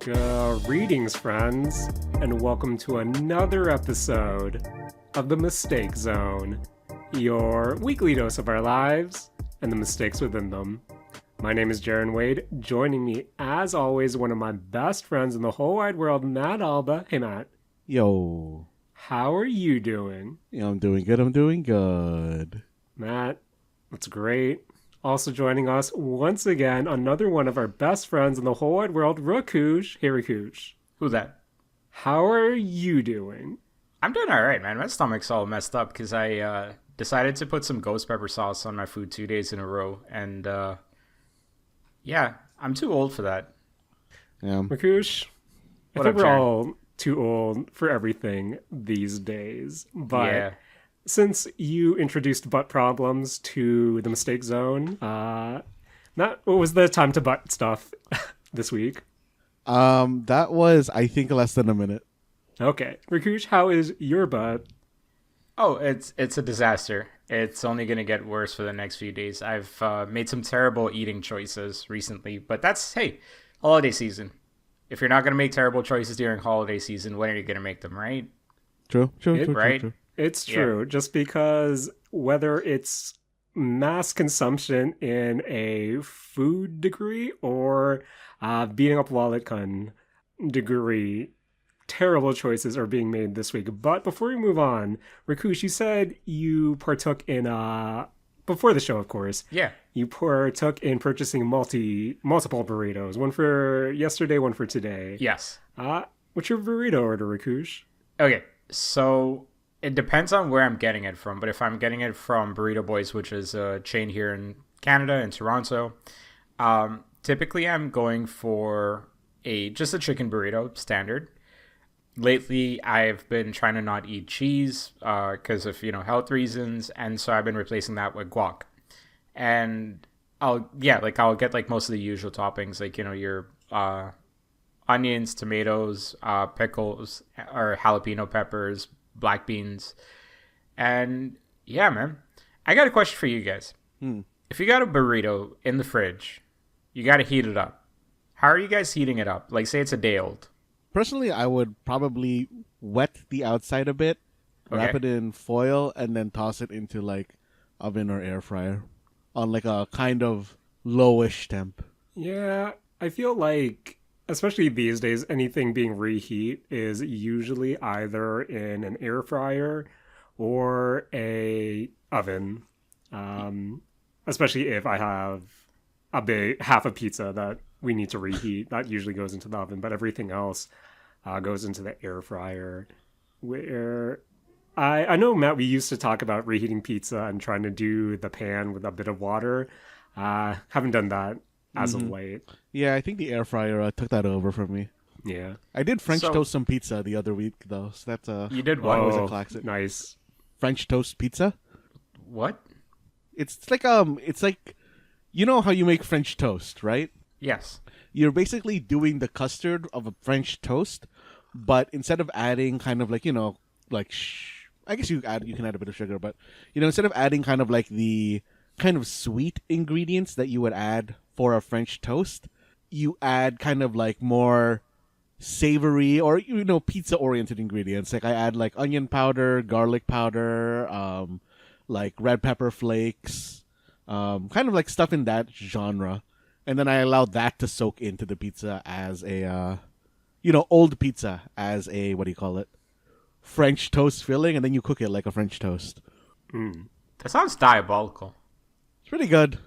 Greetings, friends, and welcome to another episode of The Mistake Zone, your weekly dose of our lives and the mistakes within them. My name is Jaren Wade. Joining me, as always, one of my best friends in the whole wide world, Matt Alba. Hey, Matt. Yo. How are you doing? Yeah, I'm doing good. Matt, that's great. Also joining us once again, another one of our best friends in the whole wide world, Rakush. Hey, Rakush. Who's that? How are you doing? I'm doing all right, man. My stomach's all messed up because I decided to put some ghost pepper sauce on my food 2 days in a row. And, yeah, I'm too old for that. Yeah. Rakush, I What think up, we're Jaren? all too old for everything these days. But Yeah. since you introduced butt problems to the Mistake Zone, what was the time to butt stuff this week? That was, I think, less than a minute. Okay. Rakush, how is your butt? Oh, it's a disaster. It's only going to get worse for the next few days. I've made some terrible eating choices recently, but that's, hey, holiday season. If you're not going to make terrible choices during holiday season, when are you going to make them, right? True. Right? It's true. Just because whether it's mass consumption in a food degree or beating up wallet con degree, terrible choices are being made this week. But before we move on, Rakush, you said you partook in before the show, of course. Yeah. You partook in purchasing multiple burritos. One for yesterday, one for today. Yes. What's your burrito order, Rakush? Okay, so it depends on where I'm getting it from, but if I'm getting it from Burrito Boys, which is a chain here in Canada, in Toronto, typically I'm going for just a chicken burrito, standard. Lately, I've been trying to not eat cheese because of, health reasons, and so I've been replacing that with guac. And I'll get like most of the usual toppings, like, your onions, tomatoes, pickles, or jalapeno peppers, black beans. And yeah, man, I got a question for you guys. If you got a burrito in the fridge, you got to heat it up. How are you guys heating it up? Like, say it's a day old. Personally, I would probably wet the outside a bit, wrap Okay. it in foil, and then toss it into, like, oven or air fryer on, like, a kind of lowish temp. Yeah, I feel like, especially these days, anything being reheat is usually either in an air fryer or a oven. Especially if I have half a pizza that we need to reheat, that usually goes into the oven, but everything else goes into the air fryer. Where I know, Matt, we used to talk about reheating pizza and trying to do the pan with a bit of water. Haven't done that as of late. Yeah, I think the air fryer took that over from me. Yeah. I did French So- toast some pizza the other week, though, so that's You did what? always a classic. Nice. French toast pizza? What? It's like, you know how you make French toast, right? Yes. You're basically doing the custard of a French toast, but instead of adding kind of like, I guess you can add a bit of sugar, but instead of adding kind of like the kind of sweet ingredients that you would add for a French toast, you add kind of like more savory or pizza oriented ingredients. Like I add like onion powder, garlic powder, like red pepper flakes, kind of like stuff in that genre. And then I allow that to soak into the pizza as a, old pizza as a, what do you call it? French toast filling, and then you cook it like a French toast. That sounds diabolical. It's pretty good.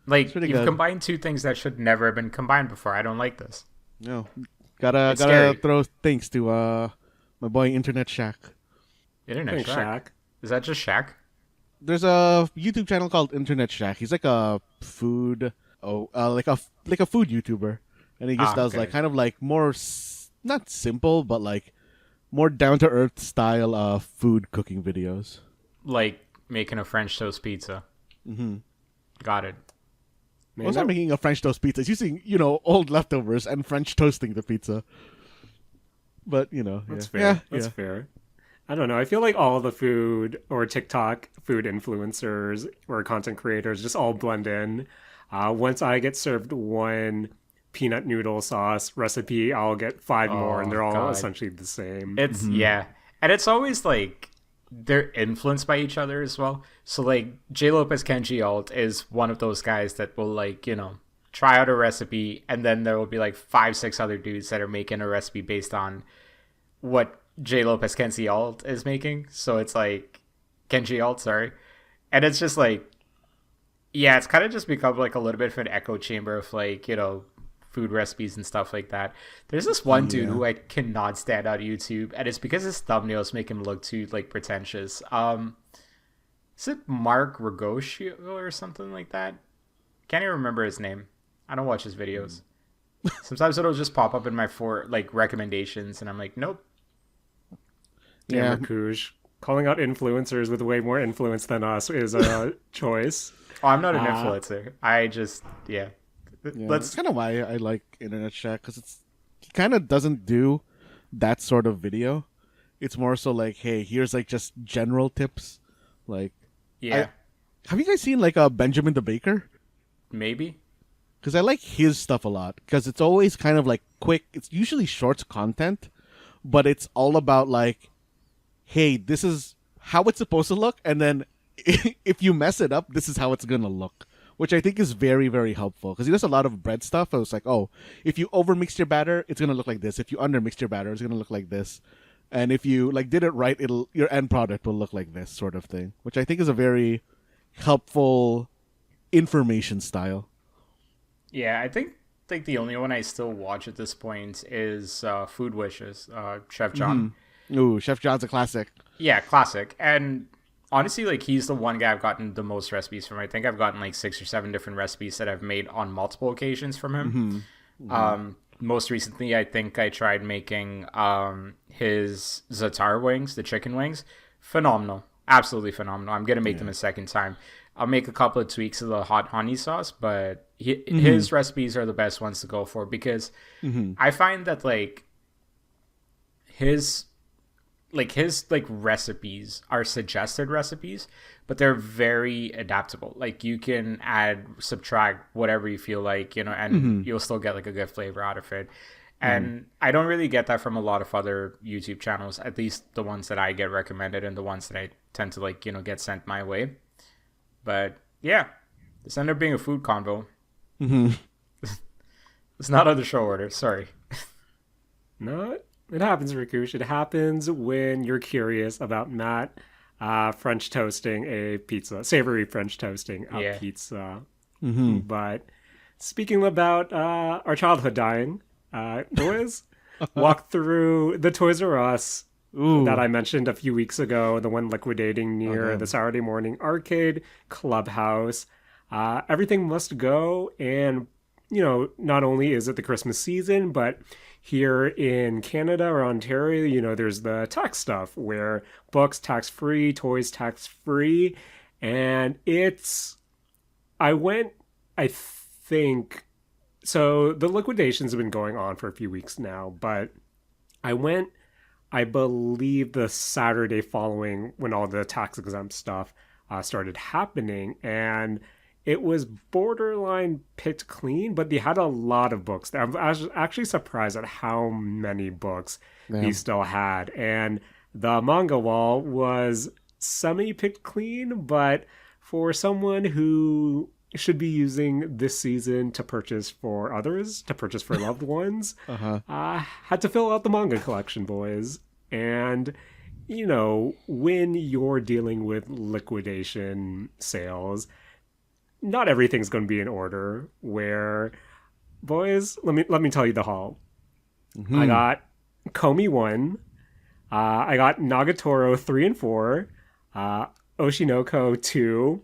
Like, pretty you've good. combined two things that should never have been combined before. I don't like this. No, gotta scary. throw thanks to my boy Internet Shack. Internet Thanks, Shack. Shaq. Is that just Shaq? There's a YouTube channel called Internet Shack. He's like a food, like a food YouTuber, and he just does okay. like kind of like more not simple, but like more down to earth style food cooking videos. Like making a French toast pizza. Mm-hmm. Got it. Man, Well, it's not making a French toast pizza. It's using, old leftovers and French toasting the pizza. But, that's yeah. fair. Yeah, That's yeah. fair. I don't know. I feel like all the food or TikTok food influencers or content creators just all blend in. Once I get served one peanut noodle sauce recipe, I'll get 5 more, and Oh they're all God, essentially the same. it's yeah, and it's always like they're influenced by each other as well. So like J Lopez Kenji Alt is one of those guys that will like try out a recipe, and then there will be like 5 6 other dudes that are making a recipe based on what J Lopez Kenji Alt is making. So it's like Kenji Alt, sorry, and it's just like yeah, it's kind of just become like a little bit of an echo chamber of like food recipes and stuff like that. There's this one dude who I cannot stand on YouTube, and it's because his thumbnails make him look too like pretentious. Is it Mark Rakush or something like that? Can't even remember his name. I don't watch his videos. Sometimes it'll just pop up in my like recommendations, and I'm like, nope. Yeah, Rakush. Calling out influencers with way more influence than us is a choice. Oh, I'm not an influencer. I just Yeah, that's kind of why I like Internet Shack, because he kind of doesn't do that sort of video. It's more so like, hey, here's like just general tips. Like, yeah, have you guys seen like Benjamin the Baker? maybe. Because I like his stuff a lot, because it's always kind of like quick. It's usually short content, but it's all about like, hey, this is how it's supposed to look, and then if you mess it up, this is how it's gonna look. Which I think is very, very helpful, because he does a lot of bread stuff. I was like, oh, if you overmix your batter, it's gonna look like this. If you undermix your batter, it's gonna look like this. And if you like did it right, your end product will look like this sort of thing. Which I think is a very helpful information style. Yeah, I think like the only one I still watch at this point is Food Wishes, Chef John. Ooh, Chef John's a classic. Yeah, classic. And honestly, like he's the one guy I've gotten the most recipes from. I think I've gotten like 6 or 7 different recipes that I've made on multiple occasions from him. Most recently, I think I tried making his za'atar wings, the chicken wings. Phenomenal. Absolutely phenomenal. I'm going to make them a second time. I'll make a couple of tweaks of the hot honey sauce, but his recipes are the best ones to go for, because I find that his recipes are suggested recipes, but they're very adaptable. Like you can add, subtract whatever you feel like, and you'll still get like a good flavor out of it. And I don't really get that from a lot of other YouTube channels, at least the ones that I get recommended and the ones that I tend to like, get sent my way. But yeah, this ended up being a food convo. It's not on the show order. Sorry. No, it happens, Rakush. It happens when you're curious about Matt French toasting a pizza, savory French toasting a pizza. But speaking about our childhood dying, boys, walk through the Toys R Us that I mentioned a few weeks ago, the one liquidating near the Saturday morning arcade clubhouse. Everything must go, and not only is it the Christmas season, but here in Canada or Ontario, there's the tax stuff where books tax-free, toys tax-free, and I think, so the liquidations have been going on for a few weeks now, but I went, I believe, the Saturday following when all the tax exempt stuff started happening, and it was borderline picked clean, but they had a lot of books. I was actually surprised at how many books they still had. And the manga wall was semi-picked clean, but for someone who should be using this season to purchase for others, to purchase for loved ones, had to fill out the manga collection, boys. And, when you're dealing with liquidation sales, not everything's going to be in order. Where, boys, let me tell you the haul. I got Komi 1, I got Nagatoro 3 and 4, Oshinoko 2,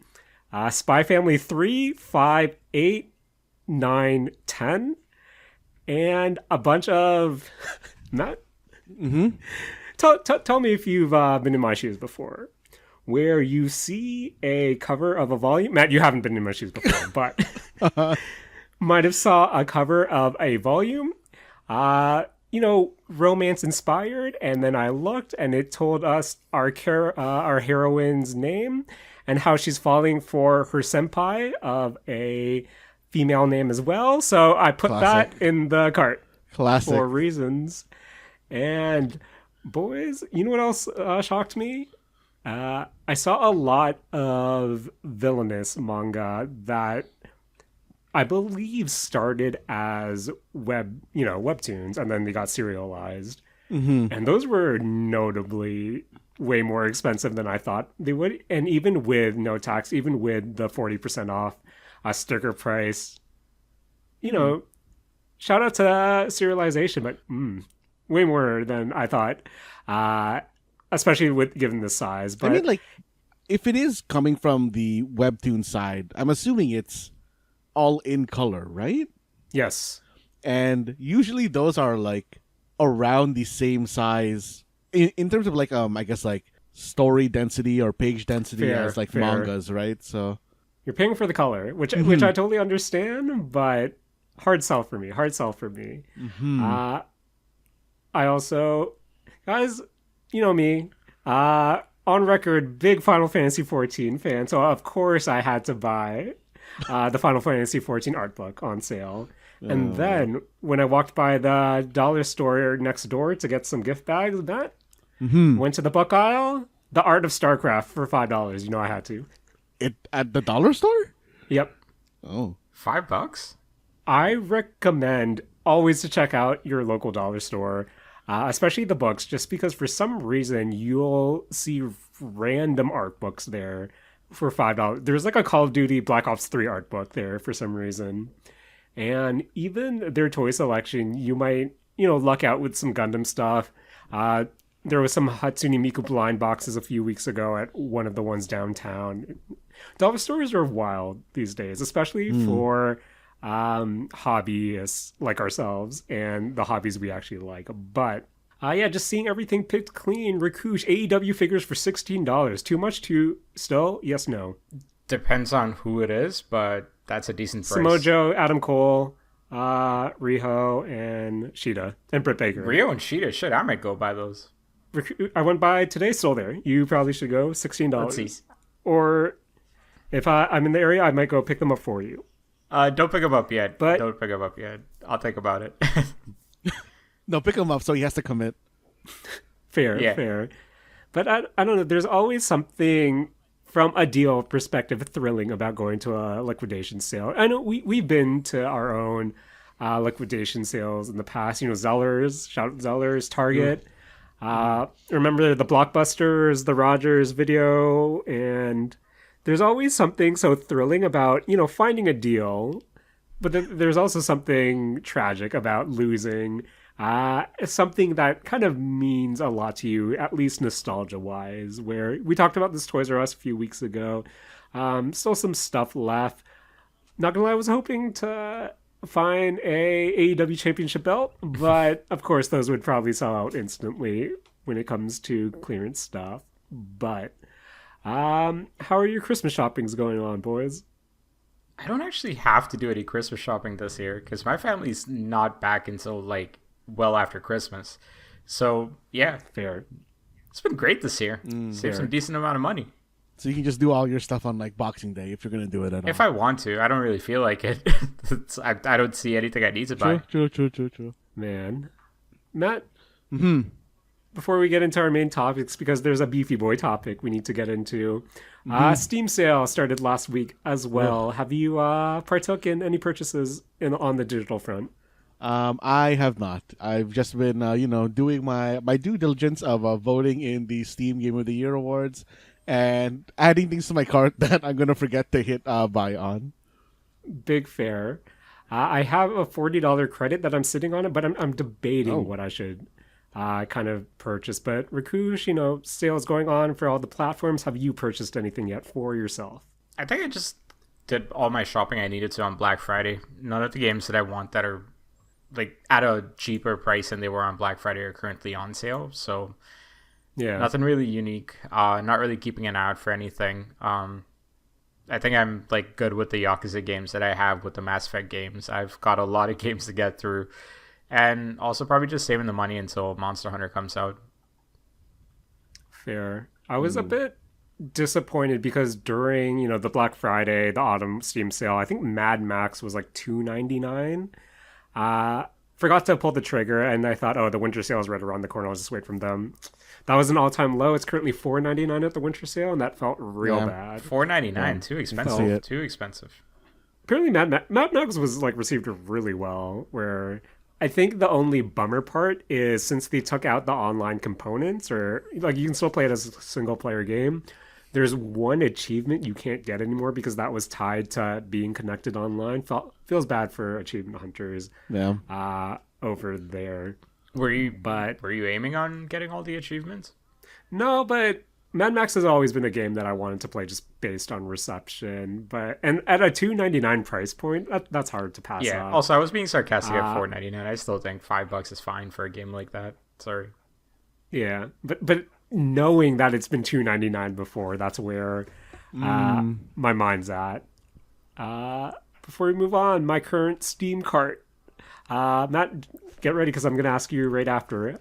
Spy Family 3, 5, 8, 9, 10, and a bunch of Matt. Tell me if you've been in my shoes before, where you see a cover of a volume. Matt, you haven't been in my shoes before, but might have saw a cover of a volume, romance inspired, and then I looked and it told us our heroine's name and how she's falling for her senpai of a female name as well, so I put Classic. that in the cart Classic. for reasons. And boys, you know what else shocked me? I saw a lot of villainous manga that I believe started as webtoons, and then they got serialized. And those were notably way more expensive than I thought they would. And even with no tax, even with the 40% off sticker price, shout out to serialization, but way more than I thought, especially with given the size. But I mean, like, if it is coming from the webtoon side, I'm assuming it's all in color, right? yes, And usually those are like around the same size in terms of like I guess like story density or page density Fair, as like fair. mangas, right? So you're paying for the color, which I totally understand, but hard sell for me. Hard sell for me. I also, guys, you know me, on record, big Final Fantasy 14 fan, so of course I had to buy the Final Fantasy 14 art book on sale. And then when I walked by the dollar store next door to get some gift bags, Matt, went to the book aisle, the Art of StarCraft for $5. You know I had to. it at the dollar store? Yep. Oh. $5? I recommend always to check out your local dollar store, especially the books, just because for some reason you'll see random art books there for $5. There's like a Call of Duty Black Ops 3 art book there for some reason. And even their toy selection, you might, luck out with some Gundam stuff. There was some Hatsune Miku blind boxes a few weeks ago at one of the ones downtown. Dollar stores are wild these days, especially for hobbyists like ourselves and the hobbies we actually like. But just seeing everything picked clean. Rakush, AEW figures for $16. Too much to still? Yes, no. Depends on who it is, but that's a decent price. Samojo, Adam Cole, Riho, and Sheeta, and Britt Baker. Rio and Sheeta, shit, I might go buy those. I went by today, still there. You probably should go. $16. Let's see. Or if I'm in the area, I might go pick them up for you. Don't pick them up yet. But- Don't pick them up yet. I'll think about it. No, pick him up so he has to commit. Fair, Yeah. fair. But I don't know. There's always something from a deal perspective thrilling about going to a liquidation sale. I know we've been to our own liquidation sales in the past. Zellers, shout out Zellers, Target. Remember the Blockbusters, the Rogers video, and there's always something so thrilling about, finding a deal, but then there's also something tragic about losing something that kind of means a lot to you, at least nostalgia-wise, where we talked about this Toys R Us a few weeks ago. Still some stuff left. Not gonna lie, I was hoping to find a AEW championship belt, but of course those would probably sell out instantly when it comes to clearance stuff. But how are your Christmas shoppings going on, boys? I don't actually have to do any Christmas shopping this year because my family's not back until like well after Christmas. So yeah, Fair. it's been great this year. Saved some decent amount of money. So you can just do all your stuff on like Boxing Day if you're gonna do it at all. If I want to, I don't really feel like it. I don't see anything I need to buy. True. Man. Matt, before we get into our main topics, because there's a beefy boy topic we need to get into. Steam sale started last week as well. Have you partook in any purchases on the digital front? I have not. I've just been, doing my due diligence of voting in the Steam Game of the Year awards and adding things to my cart that I'm gonna forget to hit buy on. Big fair. I have a $40 credit that I'm sitting on it, but I'm debating what I should kind of purchase. But Rakush, sales going on for all the platforms. Have you purchased anything yet for yourself? I think I just did all my shopping I needed to on Black Friday. None of the games that I want that are like at a cheaper price than they were on Black Friday are currently on sale. So Yeah. nothing really unique. Not really keeping an eye out for anything. I think I'm like good with the Yakuza games that I have with the Mass Effect games. I've got a lot of games to get through, and also probably just saving the money until Monster Hunter comes out. Fair. I was a bit disappointed because during, the Black Friday, the autumn Steam sale, I think Mad Max was like $2.99. Uh Forgot to pull the trigger, and I thought, oh, the winter sale is right around the corner. I'll just wait from them. That was an all-time low. It's currently $4.99 at the winter sale, and that felt real Yeah. bad. $4.99, too See expensive. it. Too expensive. Apparently, Mad Max was like received really well. Where I think the only bummer part is since they took out the online components, or like you can still play it as a single-player game. There's one achievement you can't get anymore because that was tied to being connected online. Feels bad for achievement hunters Yeah. over there. Were you But were you aiming on getting all the achievements? no, but Mad Max has always been a game that I wanted to play just based on reception. But and at a $2.99 price point, that's hard to pass Yeah. up. Also, I was being sarcastic at Uh, $4.99. I still think $5 is fine for a game like that. Sorry. Yeah, but knowing that it's been $2.99 before, that's where my mind's at. Before we move on, my current Steam cart. Matt, get ready because I'm going to ask you right after.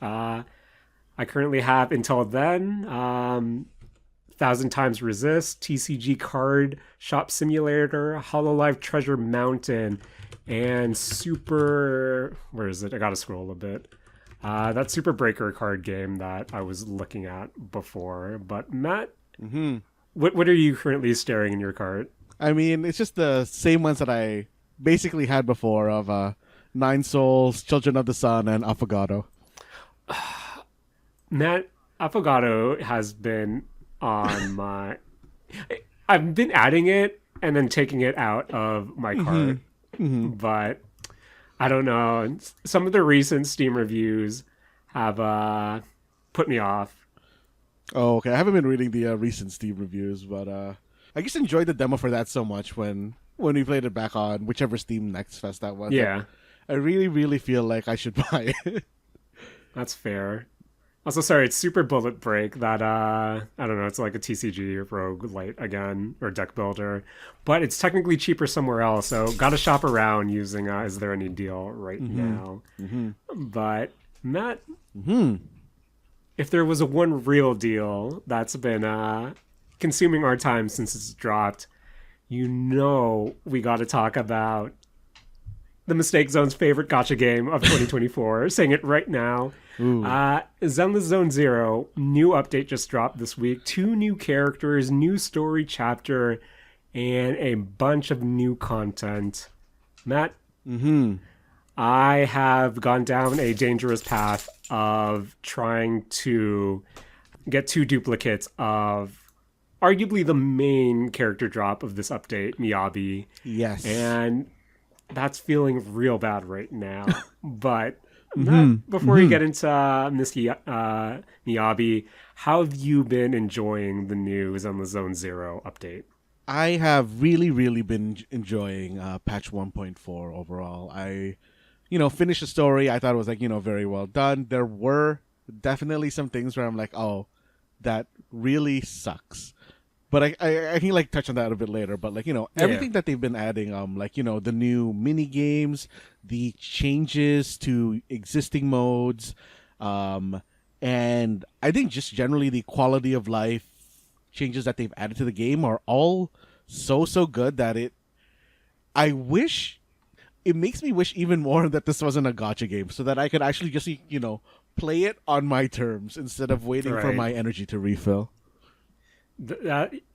I currently have until then, Thousand Times Resist, TCG Card Shop Simulator, Hololive Treasure Mountain, and Super. Where is it? I got to scroll a bit. That Super Breaker card game that I was looking at before. But Matt, what are you currently staring in your cart? I mean, it's just the same ones that I basically had before of Nine Souls, Children of the Sun, and Affogato. Matt, Affogato has been on my. I've been adding it and then taking it out of my cart, but I don't know. Some of the recent Steam reviews have put me off. Oh, okay. I haven't been reading the recent Steam reviews, but I just enjoyed the demo for that so much when we played it back on whichever Steam Next Fest that was. Yeah, I really, really feel like I should buy it. that's fair. Also, sorry, it's Super Bullet Break that, I don't know, it's like a TCG rogue light again, or deck builder. But it's technically cheaper somewhere else, so gotta shop around using, is there any deal right now? But, Matt, if there was a one real deal that's been consuming our time since it's dropped, we gotta talk about the Mistake Zone's favorite gacha game of 2024. Saying it right now. Zenless Zone Zero, new update just dropped this week. 2 new characters, new story chapter, and a bunch of new content. Matt, I have gone down a dangerous path of trying to get 2 duplicates of arguably the main character drop of this update, Miyabi. Yes. And that's feeling real bad right now. But Matt, before we get into Miss Miyabi, how have you been enjoying the new Zenless Zone Zero update? I have really, really been enjoying patch 1.4 overall. I, finished the story. I thought it was very well done. There were definitely some things where I'm like, oh, that really sucks. But I can touch on that a bit later. But everything that they've been adding, the new mini games, the changes to existing modes, and I think just generally the quality of life changes that they've added to the game are all so good that it makes me wish even more that this wasn't a gacha game, so that I could actually just play it on my terms instead of waiting for my energy to refill.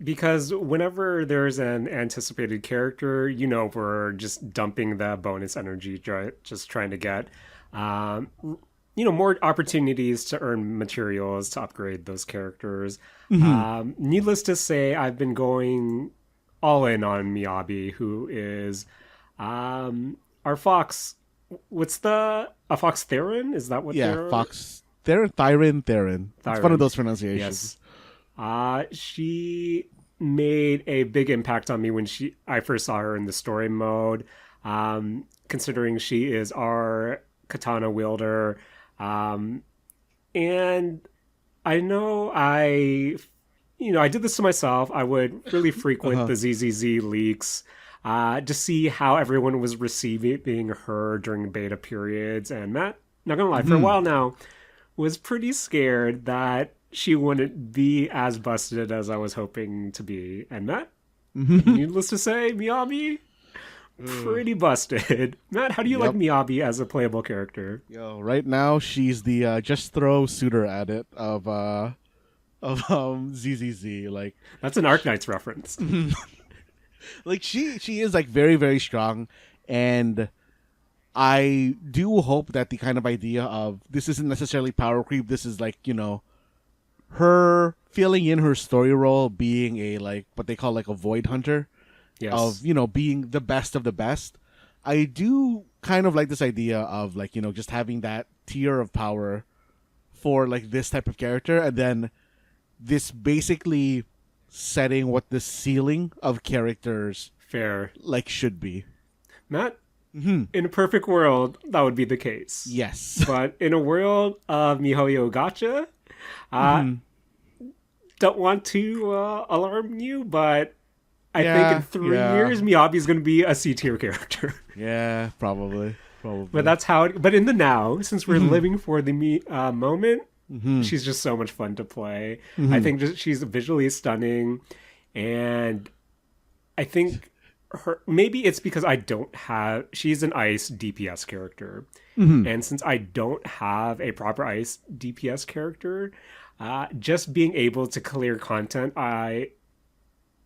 Because whenever there's an anticipated character, we're just dumping the bonus energy, just trying to get, more opportunities to earn materials to upgrade those characters. Needless to say, I've been going all in on Miyabi, who is our fox. A fox Theron? Is that what? Yeah, fox Theron. It's one of those pronunciations. Yes. She made a big impact on me when I first saw her in the story mode. Considering she is our katana wielder, and I know I did this to myself. I would really frequent the ZZZ leaks to see how everyone was receiving her during beta periods. And Matt, not gonna lie, for a while now, was pretty scared that she wouldn't be as busted as I was hoping to be. And Matt, needless to say, Miyabi, pretty busted. Matt, how do you like Yep. Miyabi as a playable character? Yo, right now she's the just throw suitor at it of ZZZ. That's an Arknights reference. Like she is like very very strong, and I do hope that the kind of idea of this isn't necessarily power creep. This is like, her filling in her story role, being a like what they call like a void hunter, Yes. of being the best of the best. I do kind of like this idea of like just having that tier of power for like this type of character, and then this basically setting what the ceiling of characters Fair. like should be. Matt, in a perfect world, that would be the case. Yes. But in a world of MiHoYo Gacha, don't want to alarm you, but I think in 3 years, Miyabi's going to be a C tier character. Yeah, probably. But that's how but in the now, since we're living for the moment, she's just so much fun to play. I think she's visually stunning, and I think maybe it's because she's an ice DPS character, and since I don't have a proper ice DPS character, just being able to clear content I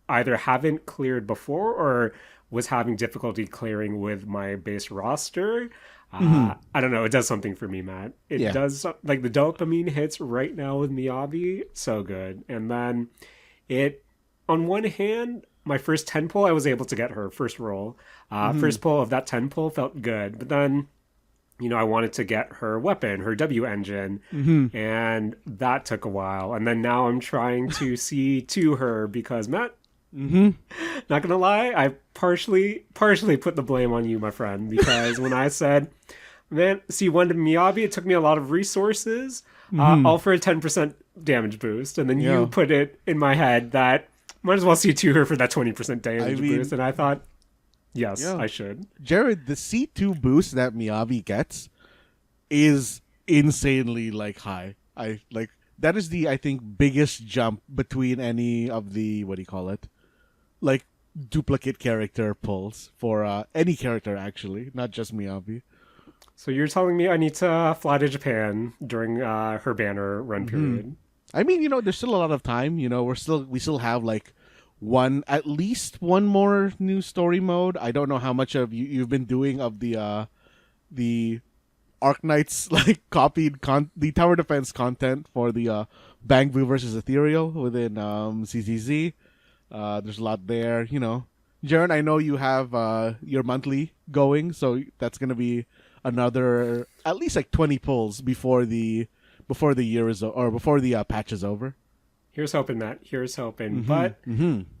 either haven't cleared before or was having difficulty clearing with my base roster. I don't know. It does something for me, Matt. It does, like, the dopamine hits right now with Miyabi. So good. And then on one hand, my first 10 pull, I was able to get her first roll. First pull of that 10 pull felt good. But then, I wanted to get her weapon, her W engine, and that took a while. And then now I'm trying to see to her because, Matt, not gonna lie, I partially put the blame on you, my friend, because when I said, man, C1 to Miyabi, it took me a lot of resources, all for a 10% damage boost, and then you put it in my head that might as well C2 her for that 20% damage boost, and I thought, yes, I should. Jared, the C2 boost that Miyabi gets is insanely like high. That is the, I think, biggest jump between any of the, what do you call it, like duplicate character pulls for any character, actually, not just Miyabi. So you're telling me I need to fly to Japan during her banner run period? I mean, there's still a lot of time. We still have like at least one more new story mode. I don't know how much of you've been doing of the Arknights like copied the tower defense content for the Bangbu versus Ethereal within CCZ. There's a lot there, Jaren, I know you have your monthly going, so that's gonna be another at least like 20 pulls before the year is or before the patch is over. Here's hoping, Matt. Here's hoping. But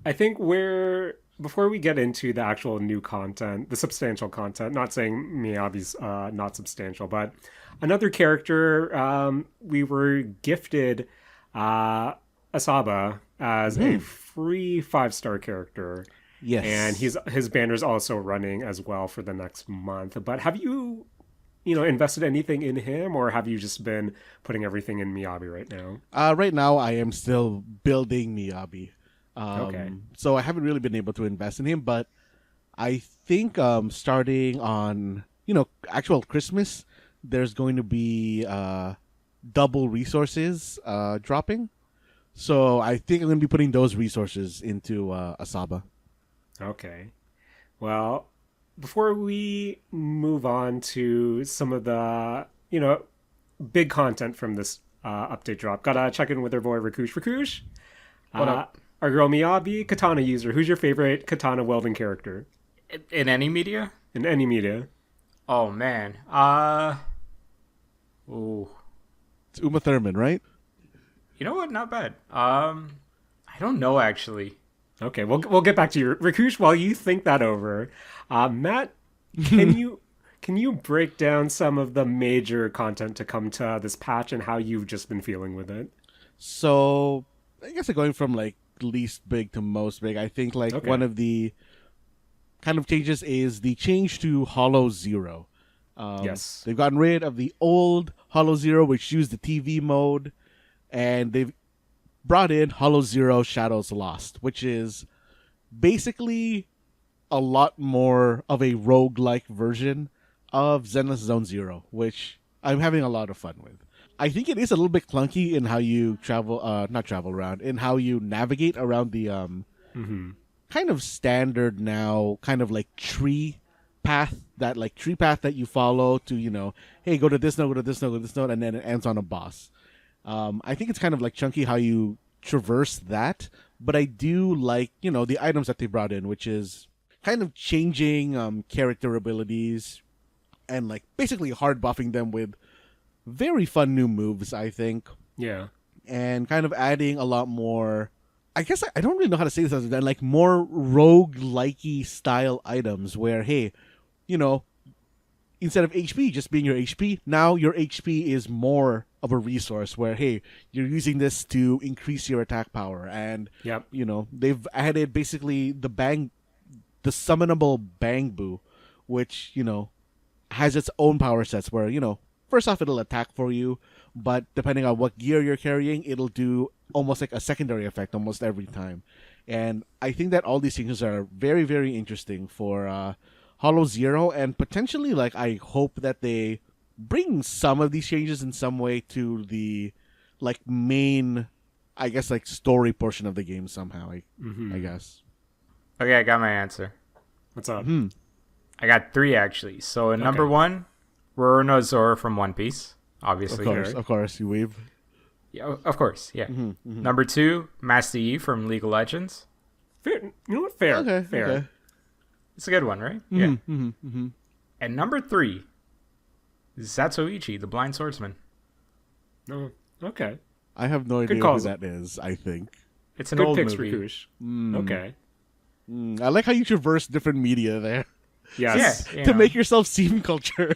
I think before we get into the actual new content, the substantial content, not saying Miyabi's not substantial, but another character we were gifted Asaba as a free 5-star character. Yes. And his banner's also running as well for the next month. But have you, invested anything in him, or have you just been putting everything in Miyabi right now? Right now, I am still building Miyabi. Okay. So I haven't really been able to invest in him, but I think starting on, actual Christmas, there's going to be double resources dropping. So I think I'm going to be putting those resources into Asaba. Okay. Well, before we move on to some of the, big content from this update drop, gotta check in with our boy Rakush. Rakush, What up? Our girl Miyabi, katana user. Who's your favorite katana welding character In any media? in any media? Oh man. Ooh. It's Uma Thurman, right? You know what? Not bad. I don't know actually. Okay, we'll get back to you, Rakush. While you think that over, Matt, can you break down some of the major content to come to this patch and how you've just been feeling with it? So I guess going from like least big to most big, I think like one of the kind of changes is the change to Hollow Zero. Yes. They've gotten rid of the old Hollow Zero, which used the TV mode, and they've brought in Hollow Zero Shadows Lost, which is basically a lot more of a roguelike version of Zenless Zone Zero, which I'm having a lot of fun with. I think it is a little bit clunky in how you not travel around, in how you navigate around the kind of standard now, kind of like tree path that you follow to, hey, go to this node, go to this node, go to this node, and then it ends on a boss. I think it's kind of like chunky how you traverse that, but I do like, the items that they brought in, which is kind of changing character abilities and like basically hard buffing them with very fun new moves, I think. Yeah. And kind of adding a lot more, I guess I don't really know how to say this other than like more rogue-likey style items where, hey, instead of HP just being your HP, now your HP is more of a resource where, hey, you're using this to increase your attack power. And, Yep. They've added basically the summonable Bang Boo, which, has its own power sets where, first off, it'll attack for you, but depending on what gear you're carrying, it'll do almost like a secondary effect almost every time. And I think that all these things are very, very interesting for Hollow Zero, and potentially, like, I hope that they bring some of these changes in some way to the, like, main, I guess, like, story portion of the game somehow, I guess. Okay, I got my answer. What's up? I got 3, actually. So, number 1, Roronoa Zoro from One Piece. Obviously. Of course, you weave. Yeah, of course, yeah. Number 2, Master Yi from League of Legends. Fair. You know what? Fair. Okay, Fair. okay. It's a good one, right? Yeah. And number 3, Zatoichi, the Blind Swordsman. No. Okay. I have no idea who that is, I think. It's an Good old picks, movie. Rakush. Okay. I like how you traverse different media there. Yes. Yeah, To make yourself seem cultured.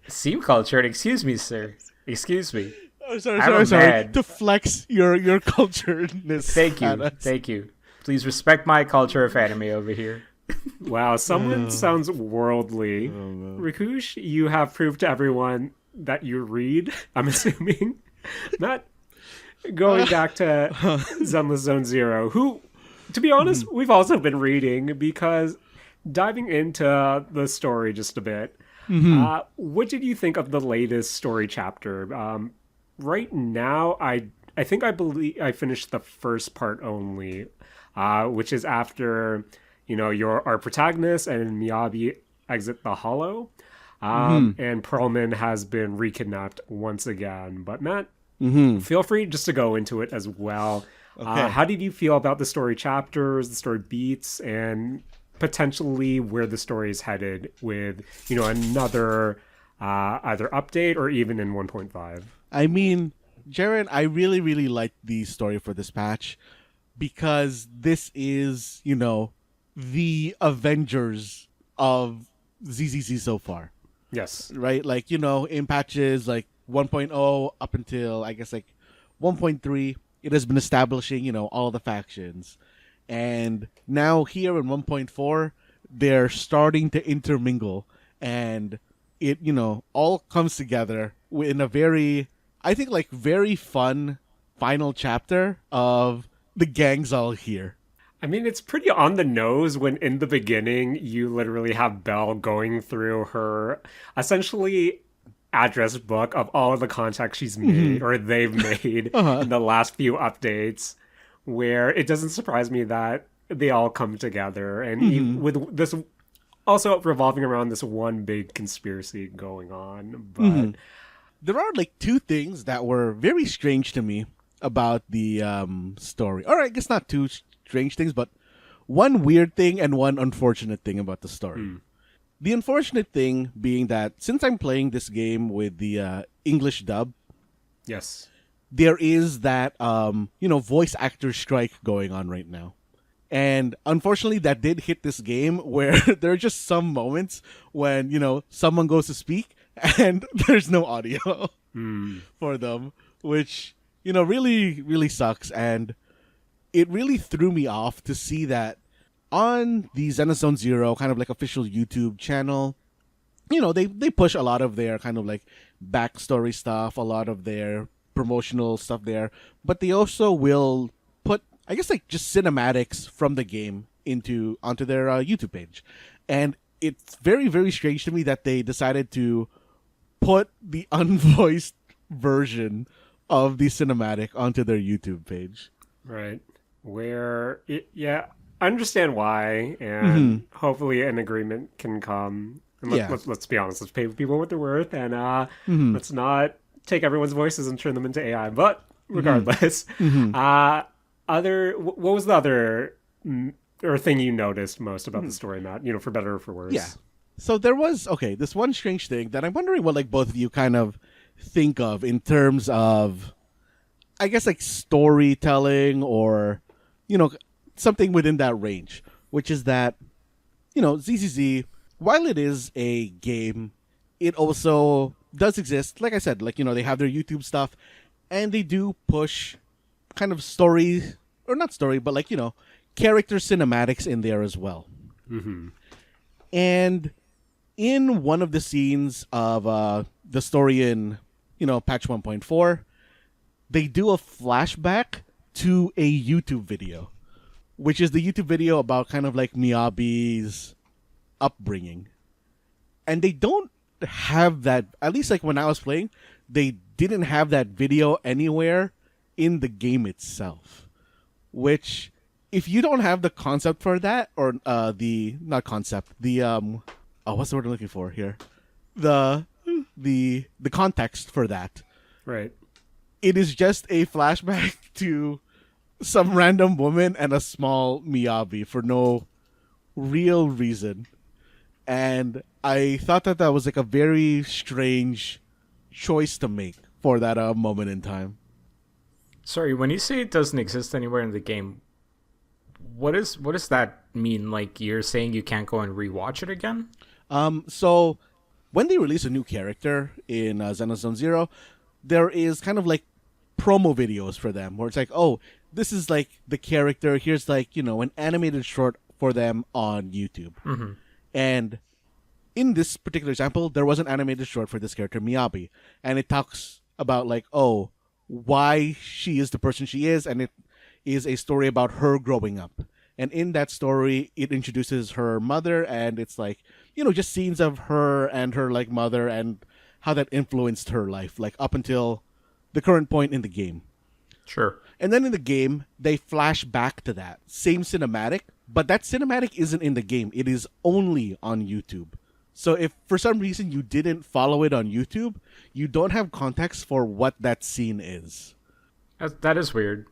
Seem cultured, excuse me, sir. Excuse me. Oh, sorry. mad. To flex your culturedness. Thank you. Please respect my culture of anime over here. Wow, someone sounds worldly. Rakush, you have proved to everyone that you read, I'm assuming. Not going back to Zenless Zone Zero, who, to be honest, we've also been reading, because diving into the story just a bit, what did you think of the latest story chapter? Right now, I believe I finished the first part only, which is after our protagonist and Miyabi exit the Hollow, and Perlman has been rekidnapped once again. But Matt, feel free just to go into it as well. Okay. How did you feel about the story chapters, the story beats, and potentially where the story is headed with another either update or even in 1.5? I mean, Jaren, I really, really like the story for this patch because this is, the Avengers of ZZZ so far. Yes. Right? Like, in patches like 1.0 up until, I guess, like 1.3, it has been establishing, all the factions. And now here in 1.4, they're starting to intermingle. And it, all comes together in a very, I think, like, very fun final chapter of the gang's all here. I mean, it's pretty on the nose when in the beginning you literally have Belle going through her essentially address book of all of the contacts she's made or they've made in the last few updates, where it doesn't surprise me that they all come together. And with this also revolving around this one big conspiracy going on. But there are like 2 things that were very strange to me about the story. Or I guess not 2 strange things, but one weird thing and one unfortunate thing about the story. The unfortunate thing being that since I'm playing this game with the English dub, yes, there is that voice actor strike going on right now. And unfortunately that did hit this game where there are just some moments when, someone goes to speak and there's no audio for them, which, really, really sucks. And it really threw me off to see that on the Zenless Zone Zero kind of like official YouTube channel, they push a lot of their kind of like backstory stuff, a lot of their promotional stuff there, but they also will put, I guess, like just cinematics from the game onto their YouTube page, and it's very very strange to me that they decided to put the unvoiced version of the cinematic onto their YouTube page. Right. Yeah, I understand why, and hopefully an agreement can come. And Yeah. let's be honest, let's pay people what they're worth, and let's not take everyone's voices and turn them into AI. But regardless, what was the other or thing you noticed most about the story, Matt? For better or for worse? Yeah. So there was this one strange thing that I'm wondering what like both of you kind of think of in terms of, I guess, like storytelling or something within that range, which is that ZZZ, while it is a game, it also does exist. Like I said, like they have their YouTube stuff, and they do push kind of story, or not story, but like character cinematics in there as well. And in one of the scenes of the story in patch 1.4, they do a flashback to a YouTube video, which is the YouTube video about kind of like Miyabi's upbringing. And they don't have that, at least like when I was playing, they didn't have that video anywhere in the game itself. Which, if you don't have the concept for that, or not concept, what's the word I'm looking for here? The context for that. Right. It is just a flashback to some random woman and a small Miyabi for no real reason. And I thought that was like a very strange choice to make for that moment in time. Sorry, when you say it doesn't exist anywhere in the game, what does that mean? Like, you're saying you can't go and rewatch it again? So when they release a new character in Zenless Zone Zero, there is kind of like promo videos for them where it's like, oh, this is like the character. Here's like, an animated short for them on YouTube. And in this particular example, there was an animated short for this character, Miyabi. And it talks about like, oh, why she is the person she is. And it is a story about her growing up. And in that story, it introduces her mother, and it's like, just scenes of her and her like mother and how that influenced her life, like up until the current point in the game. Sure. And then in the game, they flash back to that same cinematic, but that cinematic isn't in the game. It is only on YouTube. So if for some reason you didn't follow it on YouTube, you don't have context for what that scene is. That is weird.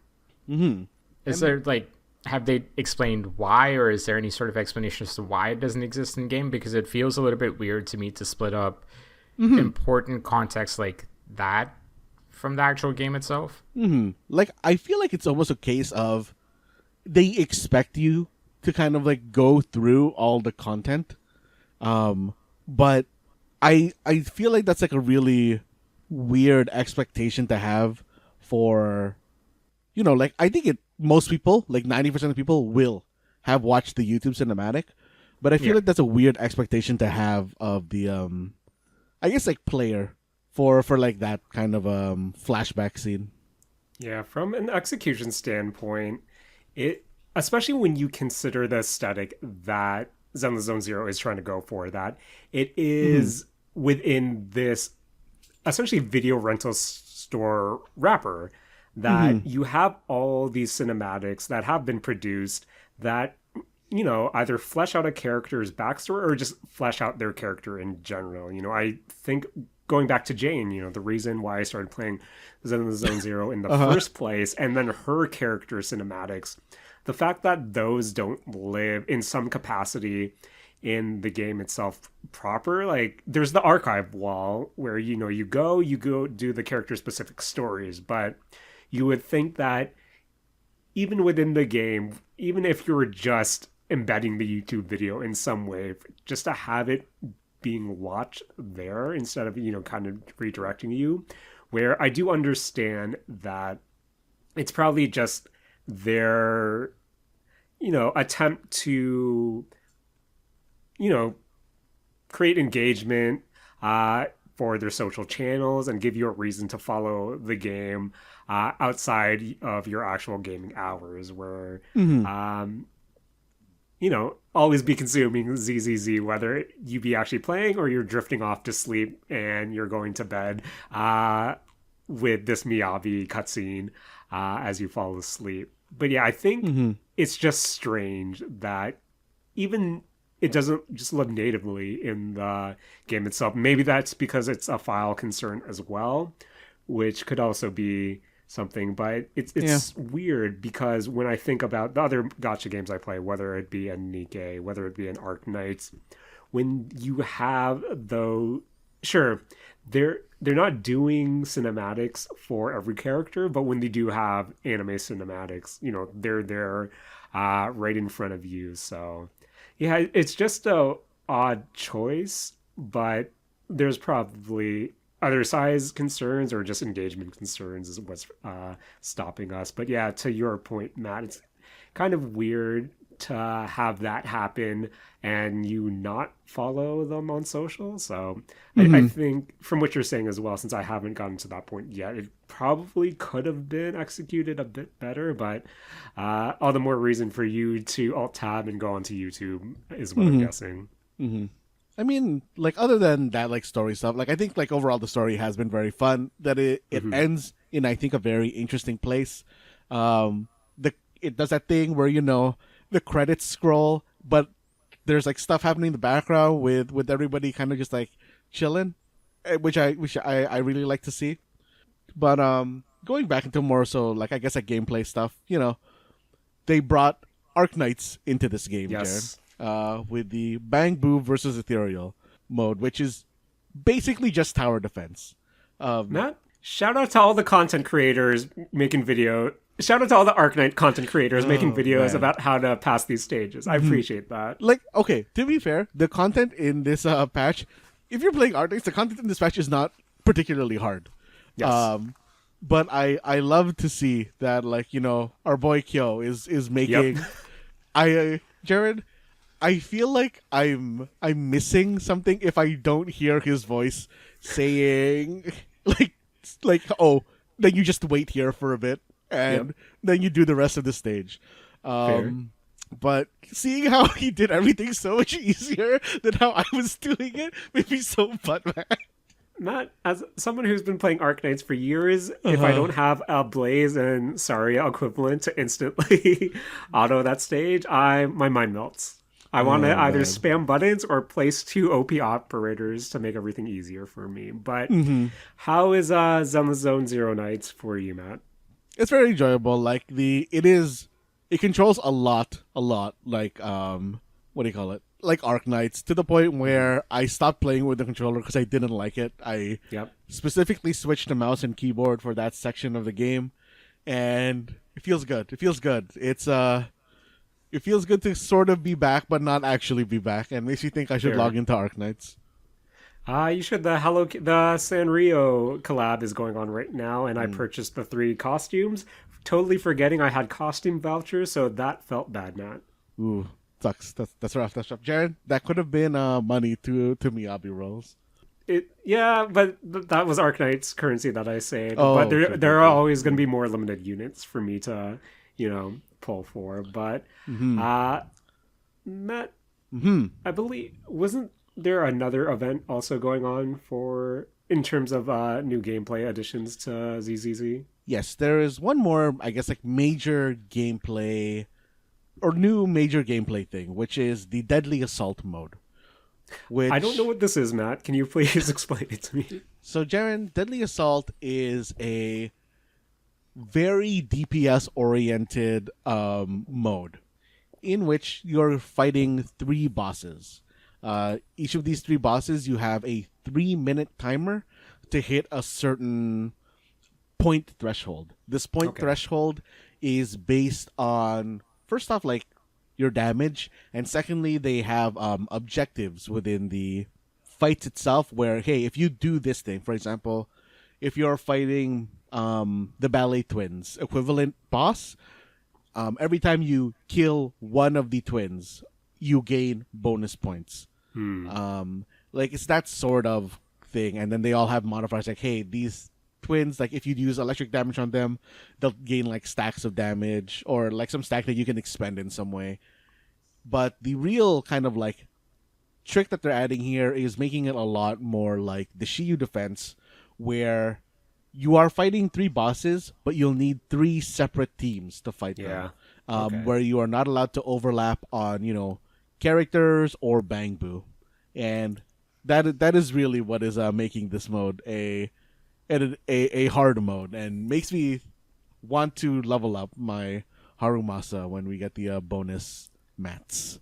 Is there like, have they explained why, or is there any sort of explanation as to why it doesn't exist in game? Because it feels a little bit weird to me to split up important context like that from the actual game itself. Like, I feel like it's almost a case of they expect you to kind of like go through all the content. But I feel like that's like a really weird expectation to have for, like, I think most people, like 90% of people, will have watched the YouTube cinematic, but I feel like that's a weird expectation to have of the I guess like player for like that kind of flashback scene. Yeah, from an execution standpoint, especially when you consider the aesthetic that Zenless Zone Zero is trying to go for, that it is within this essentially video rental store wrapper, that you have all these cinematics that have been produced that either flesh out a character's backstory or just flesh out their character in general. I think going back to Jane, the reason why I started playing Zenless Zone Zero in the first place, and then her character cinematics, the fact that those don't live in some capacity in the game itself proper, like there's the archive wall where you go do the character specific stories, but you would think that even within the game, even if you were just embedding the YouTube video in some way, just to have it being watched there instead of kind of redirecting you, where I do understand that it's probably just their attempt to create engagement, for their social channels and give you a reason to follow the game outside of your actual gaming hours, where Mm-hmm. always be consuming ZZZ, whether you be actually playing or you're drifting off to sleep and you're going to bed with this Miyabi cutscene as you fall asleep. But yeah, I think Mm-hmm. it's just strange that even it doesn't just live natively in the game itself. Maybe that's because it's a file concern as well, which could also be something. But it's Yeah. it's weird because when I think about the other gotcha games I play, whether it be a Nikkei, whether it be an Arc Knights, when you have though, sure, they're not doing cinematics for every character, but when they do have anime cinematics, they're there right in front of you. So yeah, it's just a odd choice, but there's probably other size concerns or just engagement concerns is what's stopping us. But yeah, to your point, Matt, it's kind of weird to have that happen and you not follow them on social. So I Mm-hmm. think from what you're saying as well, since I haven't gotten to that point yet, it probably could have been executed a bit better, but all the more reason for you to alt tab and go onto YouTube is what I'm Mm-hmm. guessing. Mm-hmm. I mean, like other than that, like story stuff, like I think like overall the story has been very fun. That it Hmm. ends in I think a very interesting place. The it does that thing where the credits scroll, but there's like stuff happening in the background with everybody kind of just like chilling, which I really like to see. But going back into more so like I guess like gameplay stuff, they brought Arknights into this game, Jaren, Yes. with the Bang Boo versus Ethereal mode, which is basically just tower defense. Um, Matt, shout out to all the content creators making video. Shout out to all the Arknight content creators making oh videos man, about how to pass these stages. I Mhm. appreciate that. Like okay, to be fair, the content in this patch, if you're playing Arknights, the content in this patch is not particularly hard. Yes. Um, but I love to see that like our boy Kyo is Yep. making. Jared, I feel like I'm missing something if I don't hear his voice saying like oh, then you just wait here for a bit Yep. and then you do the rest of the stage. Fair. Um but seeing how he did everything so much easier than how I was doing it made me so butt mad. Matt, as someone who's been playing Arknights for years, if I Uh-huh. don't have a Blaze and Saria equivalent to instantly auto that stage, my mind melts. I want to Oh either man. spam buttons or place two OP operators to make everything easier for me. But Hmm. how is Zenless Zone Zero Nights for you, Matt? It's very enjoyable. Like it controls a lot. Like what do you call it? Like Arc Knights to the point where I stopped playing with the controller because I didn't like it. I Yep. specifically switched to mouse and keyboard for that section of the game, and it feels good. It feels good. It feels good to sort of be back, but not actually be back, and makes you think I should log Fair. into Arc Knights. You should. The Sanrio collab is going on right now, and I Mm. purchased the 3 costumes, totally forgetting I had costume vouchers, so that felt bad, Matt. Ooh, sucks. That's rough. That's rough. Jaren, that could have been money to Miyabi rolls. Yeah, but that was Arknight's currency that I saved. But Oh, there true, true, there are true. always going to be more limited units for me to pull for. But Mm-hmm. uh, Matt, Mm-hmm. I believe wasn't there another event also going on for in terms of new gameplay additions to ZZZ? Yes, there is one more, I guess, like major gameplay or new major gameplay thing, which is the Deadly Assault mode. I don't know Which what this is, Matt. Can you please explain it to me? so, Jaren, Deadly Assault is a very DPS oriented mode in which you're fighting 3 bosses. Each of these 3 bosses, you have a 3-minute timer to hit a certain point threshold. This point Okay. threshold is based on first off like your damage, and secondly they have objectives within the fight itself. Where hey, if you do this thing, for example, if you're fighting the ballet twins equivalent boss, every time you kill one of the twins, you gain bonus points. Hmm. Like it's that sort of thing, and then they all have modifiers like, hey, these twins, like if you use electric damage on them, they'll gain like stacks of damage or like some stack that you can expend in some way. But the real kind of like trick that they're adding here is making it a lot more like the Shiyu defense, where you are fighting 3 bosses, but you'll need 3 separate teams to fight them. Okay. Where you are not allowed to overlap on, characters or Bangbu. And that is really what is making this mode a hard mode, and makes me want to level up my Harumasa when we get the bonus mats.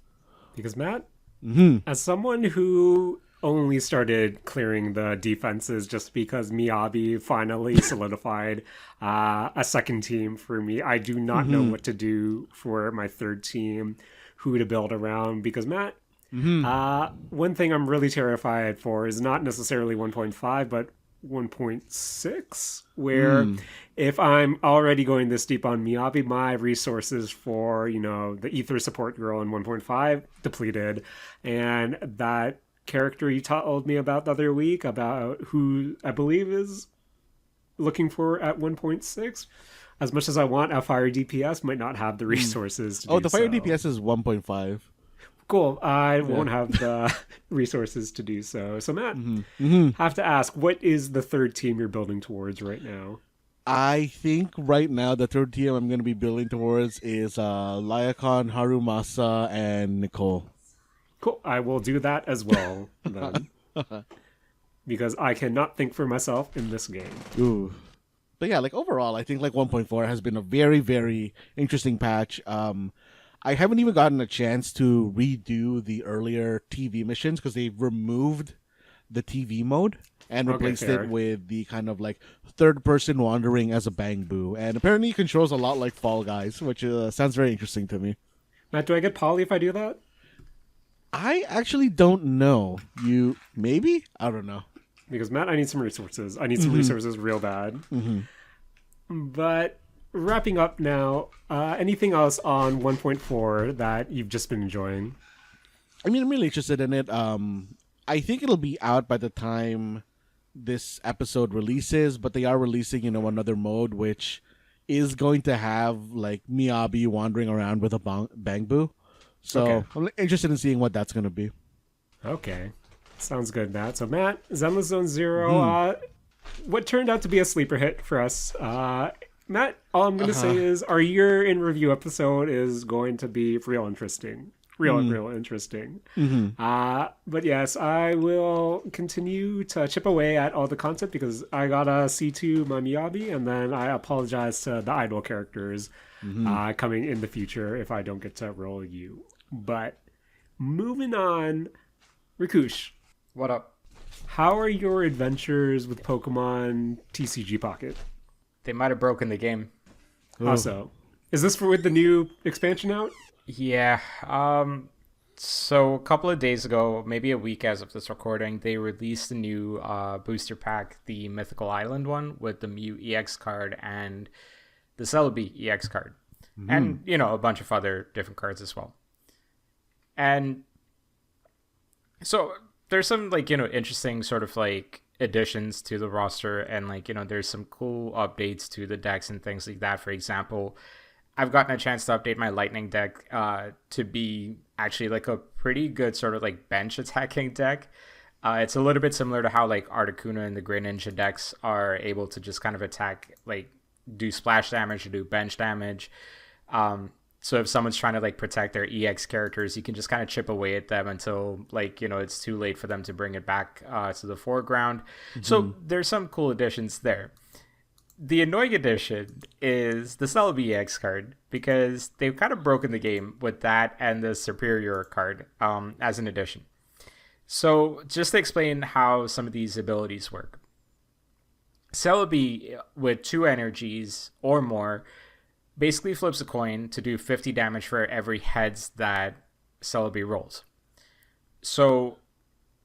Because Matt, Mm-hmm. as someone who only started clearing the defenses just because Miyabi finally solidified a second team for me, I do not know what to do for my third team, who to build around. Because Matt, one thing I'm really terrified for is not necessarily 1.5, but 1.6, where if I'm already going this deep on Miyabi, my resources for, the Ether support girl in 1.5 depleted. And that character you told me about the other week, about who I believe is looking for at 1.6, as much as I want a fire DPS, might not have the resources to do The fire so. DPS is 1.5. Cool. I won't have the resources to do so. So, Matt, have to ask, what is the third team you're building towards right now? I think right now the third team I'm going to be building towards is Lyakon, Harumasa, and Nicole. Cool. I will do that as well, then. Because I cannot think for myself in this game. Ooh. But yeah, like overall, I think like 1.4 has been a very, very interesting patch. I haven't even gotten a chance to redo the earlier TV missions because they've removed the TV mode and replaced fair. it with the kind of like third person wandering as a Bangbu. And apparently it controls a lot like Fall Guys, which sounds very interesting to me. Matt, do I get Poly if I do that? I actually don't know. You maybe? I don't know. Because, Matt, I need some resources. I need some resources real bad. But wrapping up now, anything else on 1.4 that you've just been enjoying? I mean, I'm really interested in it. I think it'll be out by the time this episode releases, but they are releasing, another mode which is going to have like Miyabi wandering around with a Bangbu. So Okay. I'm interested in seeing what that's going to be. Okay. Sounds good, Matt. So, Matt, Zenless Zone Zero, what turned out to be a sleeper hit for us. Matt, all I'm going to say is our year in review episode is going to be real interesting. Real interesting. But yes, I will continue to chip away at all the content because I got a C2 my Miyabi, and then I apologize to the idol characters coming in the future if I don't get to roll you. But moving on, Rakush, What up? how are your adventures with Pokemon TCG Pocket? They might have broken the game. How so? Is this for with the new expansion out? Yeah. So a couple of days ago, maybe a week as of this recording, they released a new booster pack, the Mythical Island one with the Mew EX card and the Celebi EX card. And, a bunch of other different cards as well. And so there's some interesting sort of additions to the roster, and there's some cool updates to the decks and things like that. For example, I've gotten a chance to update my Lightning deck to be actually a pretty good sort of bench attacking deck. It's a little bit similar to how Articuno and the Great Ninja decks are able to just kind of attack, do splash damage or do bench damage. So if someone's trying to protect their EX characters, you can just kind of chip away at them until it's too late for them to bring it back to the foreground. So there's some cool additions there. The annoying addition is the Celebi EX card, because they've kind of broken the game with that and the Superior card as an addition. So just to explain how some of these abilities work. Celebi with 2 energies or more basically flips a coin to do 50 damage for every heads that Celebi rolls. So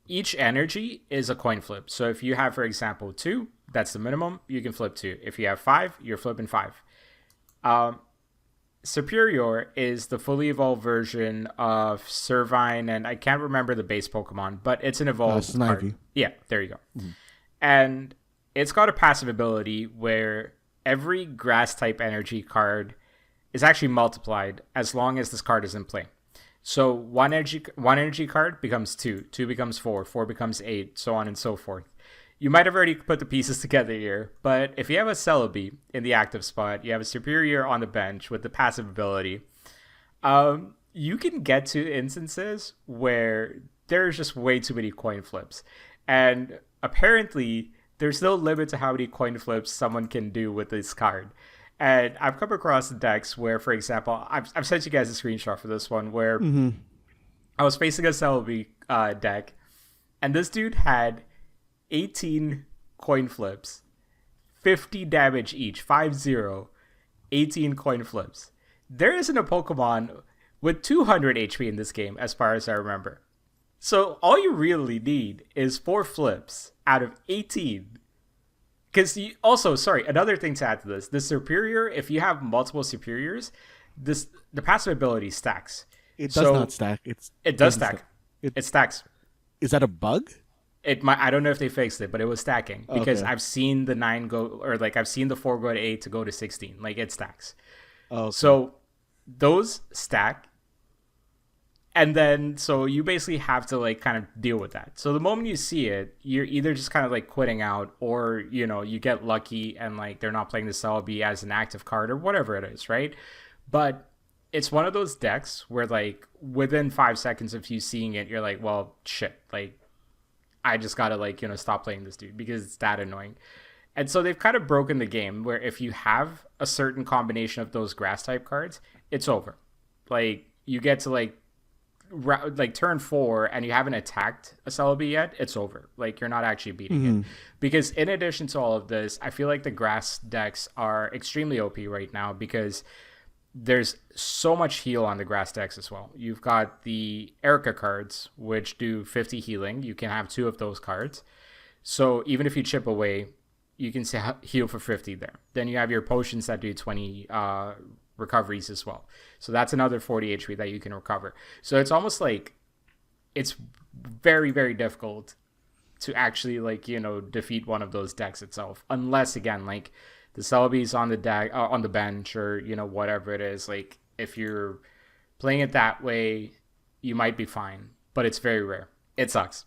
each energy is a coin flip. So if you have, for example, 2, that's the minimum, you can flip 2. If you have 5, you're flipping 5. Superior is the fully evolved version of Servine, and I can't remember the base Pokemon, but it's an evolved card. Snivy. Yeah, there you go. And it's got a passive ability where every grass type energy card is actually multiplied as long as this card is in play. So one energy card becomes two, two becomes four, four becomes eight, so on and so forth. You might have already put the pieces together here, but if you have a Celebi in the active spot, you have a Superior on the bench with the passive ability, you can get to instances where there's just way too many coin flips. And apparently, there's no limit to how many coin flips someone can do with this card. And I've come across decks where, for example, I've sent you guys a screenshot for this one where I was facing a Celebi deck, and this dude had 18 coin flips, 50 damage each, 5-0, 18 coin flips. There isn't a Pokemon with 200 HP in this game, as far as I remember. So all you really need is 4 flips out of 18. Because also, sorry, another thing to add to this, the Superior, if you have multiple Superiors, the passive ability stacks. It does not stack. It does stack. It stacks. Is that a bug? I don't know if they fixed it, but it was stacking because Okay. I've seen the 9 go, or like I've seen the 4 go to 8 to go to 16. Like it stacks. Oh, So those stack. And then, so you basically have to like kind of deal with that. So the moment you see it, you're either just kind of like quitting out, or you get lucky and like they're not playing the Celebi as an active card or whatever it is, right? But it's one of those decks where like within 5 seconds of you seeing it, you're like, well, shit, like I just gotta like stop playing this dude because it's that annoying. And so they've kind of broken the game where if you have a certain combination of those grass type cards, it's over. Like you get to like turn 4 and you haven't attacked a Celebi yet, it's over. Like you're not actually beating it. Because in addition to all of this, I feel like the grass decks are extremely OP right now because there's so much heal on the grass decks as well. You've got the Erica cards, which do 50 healing. You can have 2 of those cards. So even if you chip away, you can heal for 50 there. Then you have your potions that do 20 recoveries as well. So that's another 40 HP that you can recover. So it's almost like it's very, very difficult to actually defeat one of those decks itself. Unless, again, like the Celebi's on the deck, on the bench, or whatever it is. Like if you're playing it that way, you might be fine, but it's very rare. It sucks.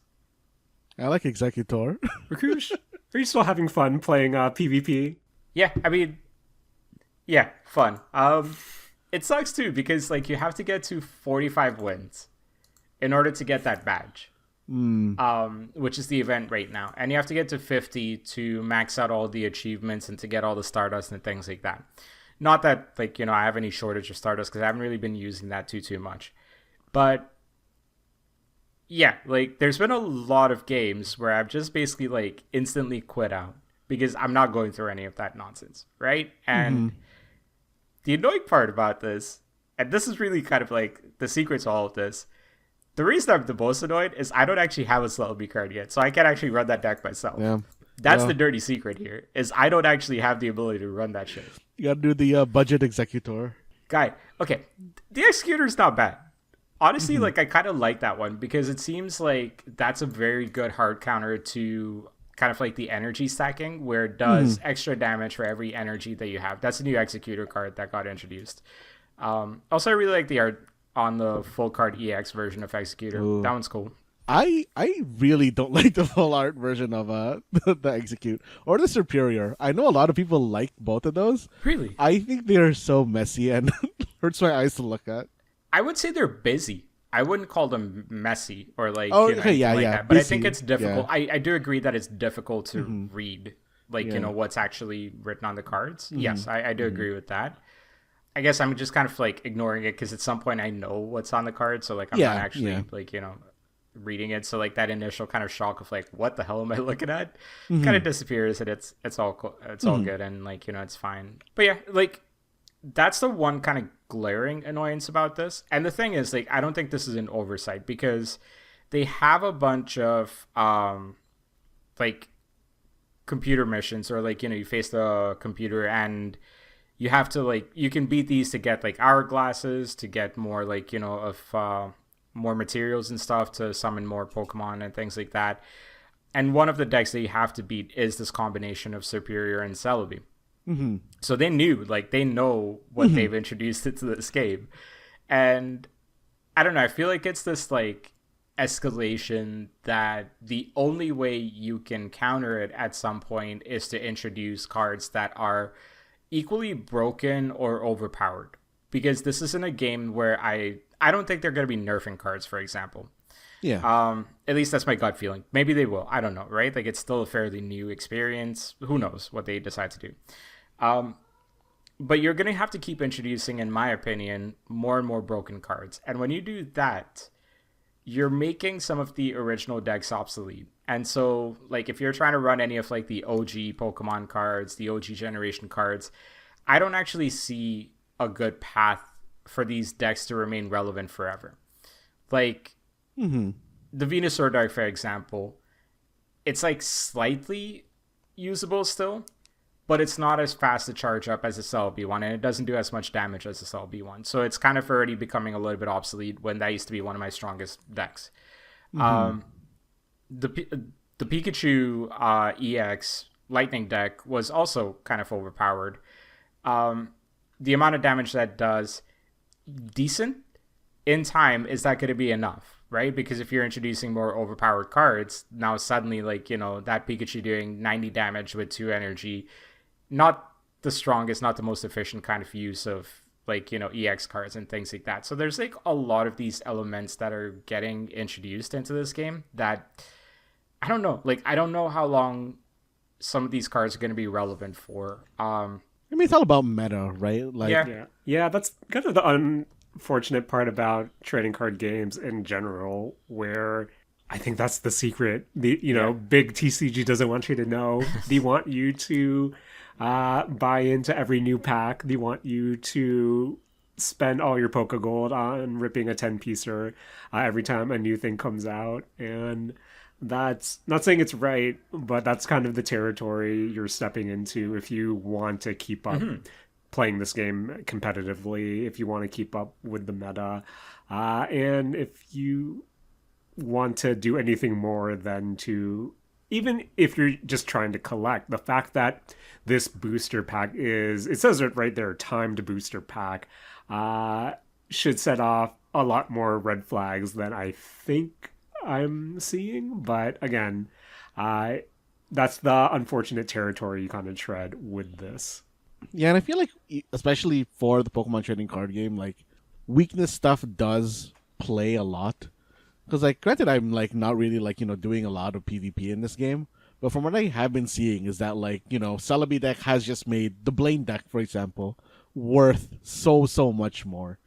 I like Executor. Rakush, are you still having fun playing PvP? Yeah, I mean, yeah, fun. It sucks too because like you have to get to 45 wins in order to get that badge. Which is the event right now, and you have to get to 50 to max out all the achievements and to get all the Stardust and things like that. Not that like I have any shortage of Stardust because I haven't really been using that too much, but yeah, like there's been a lot of games where I've just basically like instantly quit out because I'm not going through any of that nonsense, right? And the annoying part about this, and this is really kind of like the secret to all of this, the reason I'm the most annoyed is I don't actually have a Celebi card yet, so I can't actually run that deck myself. Yeah. That's the dirty secret here, is I don't actually have the ability to run that shit. You gotta do the budget Executor. Guy, okay, the Executor's not bad. Honestly, like I kind of like that one because it seems like that's a very good hard counter to kind of like the energy stacking, where it does extra damage for every energy that you have. That's a new Executor card that got introduced. Also, I really like the art on the full card EX version of Executor. Ooh. That one's cool. I really don't like the full art version of the Execute or the Superior. I know a lot of people like both of those. Really? I think they are so messy and hurts my eyes to look at. I would say they're busy. I wouldn't call them messy or like okay, yeah, like yeah, that. But I think busy, it's difficult. yeah. I do agree that it's difficult to read, like Yeah. what's actually written on the cards. Yes, I do agree with that. I guess I'm just kind of like ignoring it because at some point I know what's on the card, so like I'm Yeah, not actually yeah. like reading it. So like that initial kind of shock of like what the hell am I looking at kind of disappears, and it's all cool. It's all good, and like it's fine. But yeah, like that's the one kind of glaring annoyance about this. And the thing is, like, I don't think this is an oversight because they have a bunch of like computer missions, or like you face the computer and you have to like you can beat these to get like hourglasses, to get more like of more materials and stuff, to summon more Pokemon and things like that. And one of the decks that you have to beat is this combination of Superior and Celebi. Mm-hmm. So they know what they've introduced into this game. And I don't know, I feel like it's this like escalation that the only way you can counter it at some point is to introduce cards that are equally broken or overpowered. Because this isn't a game where I don't think they're going to be nerfing cards, for example. Yeah. At least that's my gut feeling. Maybe they will. I don't know, right? Like, it's still a fairly new experience. Who knows what they decide to do. But you're going to have to keep introducing, in my opinion, more and more broken cards. And when you do that, you're making some of the original decks obsolete. And so, like, if you're trying to run any of, like, the OG Pokemon cards, the OG generation cards, I don't actually see a good path for these decks to remain relevant forever. Like, the Venusaur deck, for example, it's like slightly usable still, but it's not as fast to charge up as a Celebi one, and it doesn't do as much damage as a Celebi one. So it's kind of already becoming a little bit obsolete when that used to be one of my strongest decks. The Pikachu EX Lightning deck was also kind of overpowered. The amount of damage that does, decent. In time, is that going to be enough? Right? Because if you're introducing more overpowered cards, now suddenly, like, that Pikachu doing 90 damage with 2 energy, not the strongest, not the most efficient kind of use of, like, EX cards and things like that. So there's, like, a lot of these elements that are getting introduced into this game that, I don't know. Like, I don't know how long some of these cards are going to be relevant for. I mean, it's all about meta, right? Like, yeah, that's kind of the unfortunate part about trading card games in general, where I think that's the secret. Big TCG doesn't want you to know. They want you to buy into every new pack. They want you to spend all your Poke Gold on ripping a 10-piecer every time a new thing comes out. And that's not saying it's right, but that's kind of the territory you're stepping into if you want to keep up playing this game competitively, if you want to keep up with the meta, and if you want to do anything more than to, even if you're just trying to collect, the fact that this booster pack it says it right there, timed booster pack, should set off a lot more red flags than I think I'm seeing. But again, that's the unfortunate territory you kind of tread with this. Yeah, and I feel like, especially for the Pokemon trading card game, like, weakness stuff does play a lot. Because, like, granted, I'm, like, not really, like, doing a lot of PvP in this game. But from what I have been seeing is that, like, Celebi deck has just made the Blaine deck, for example, worth so much more.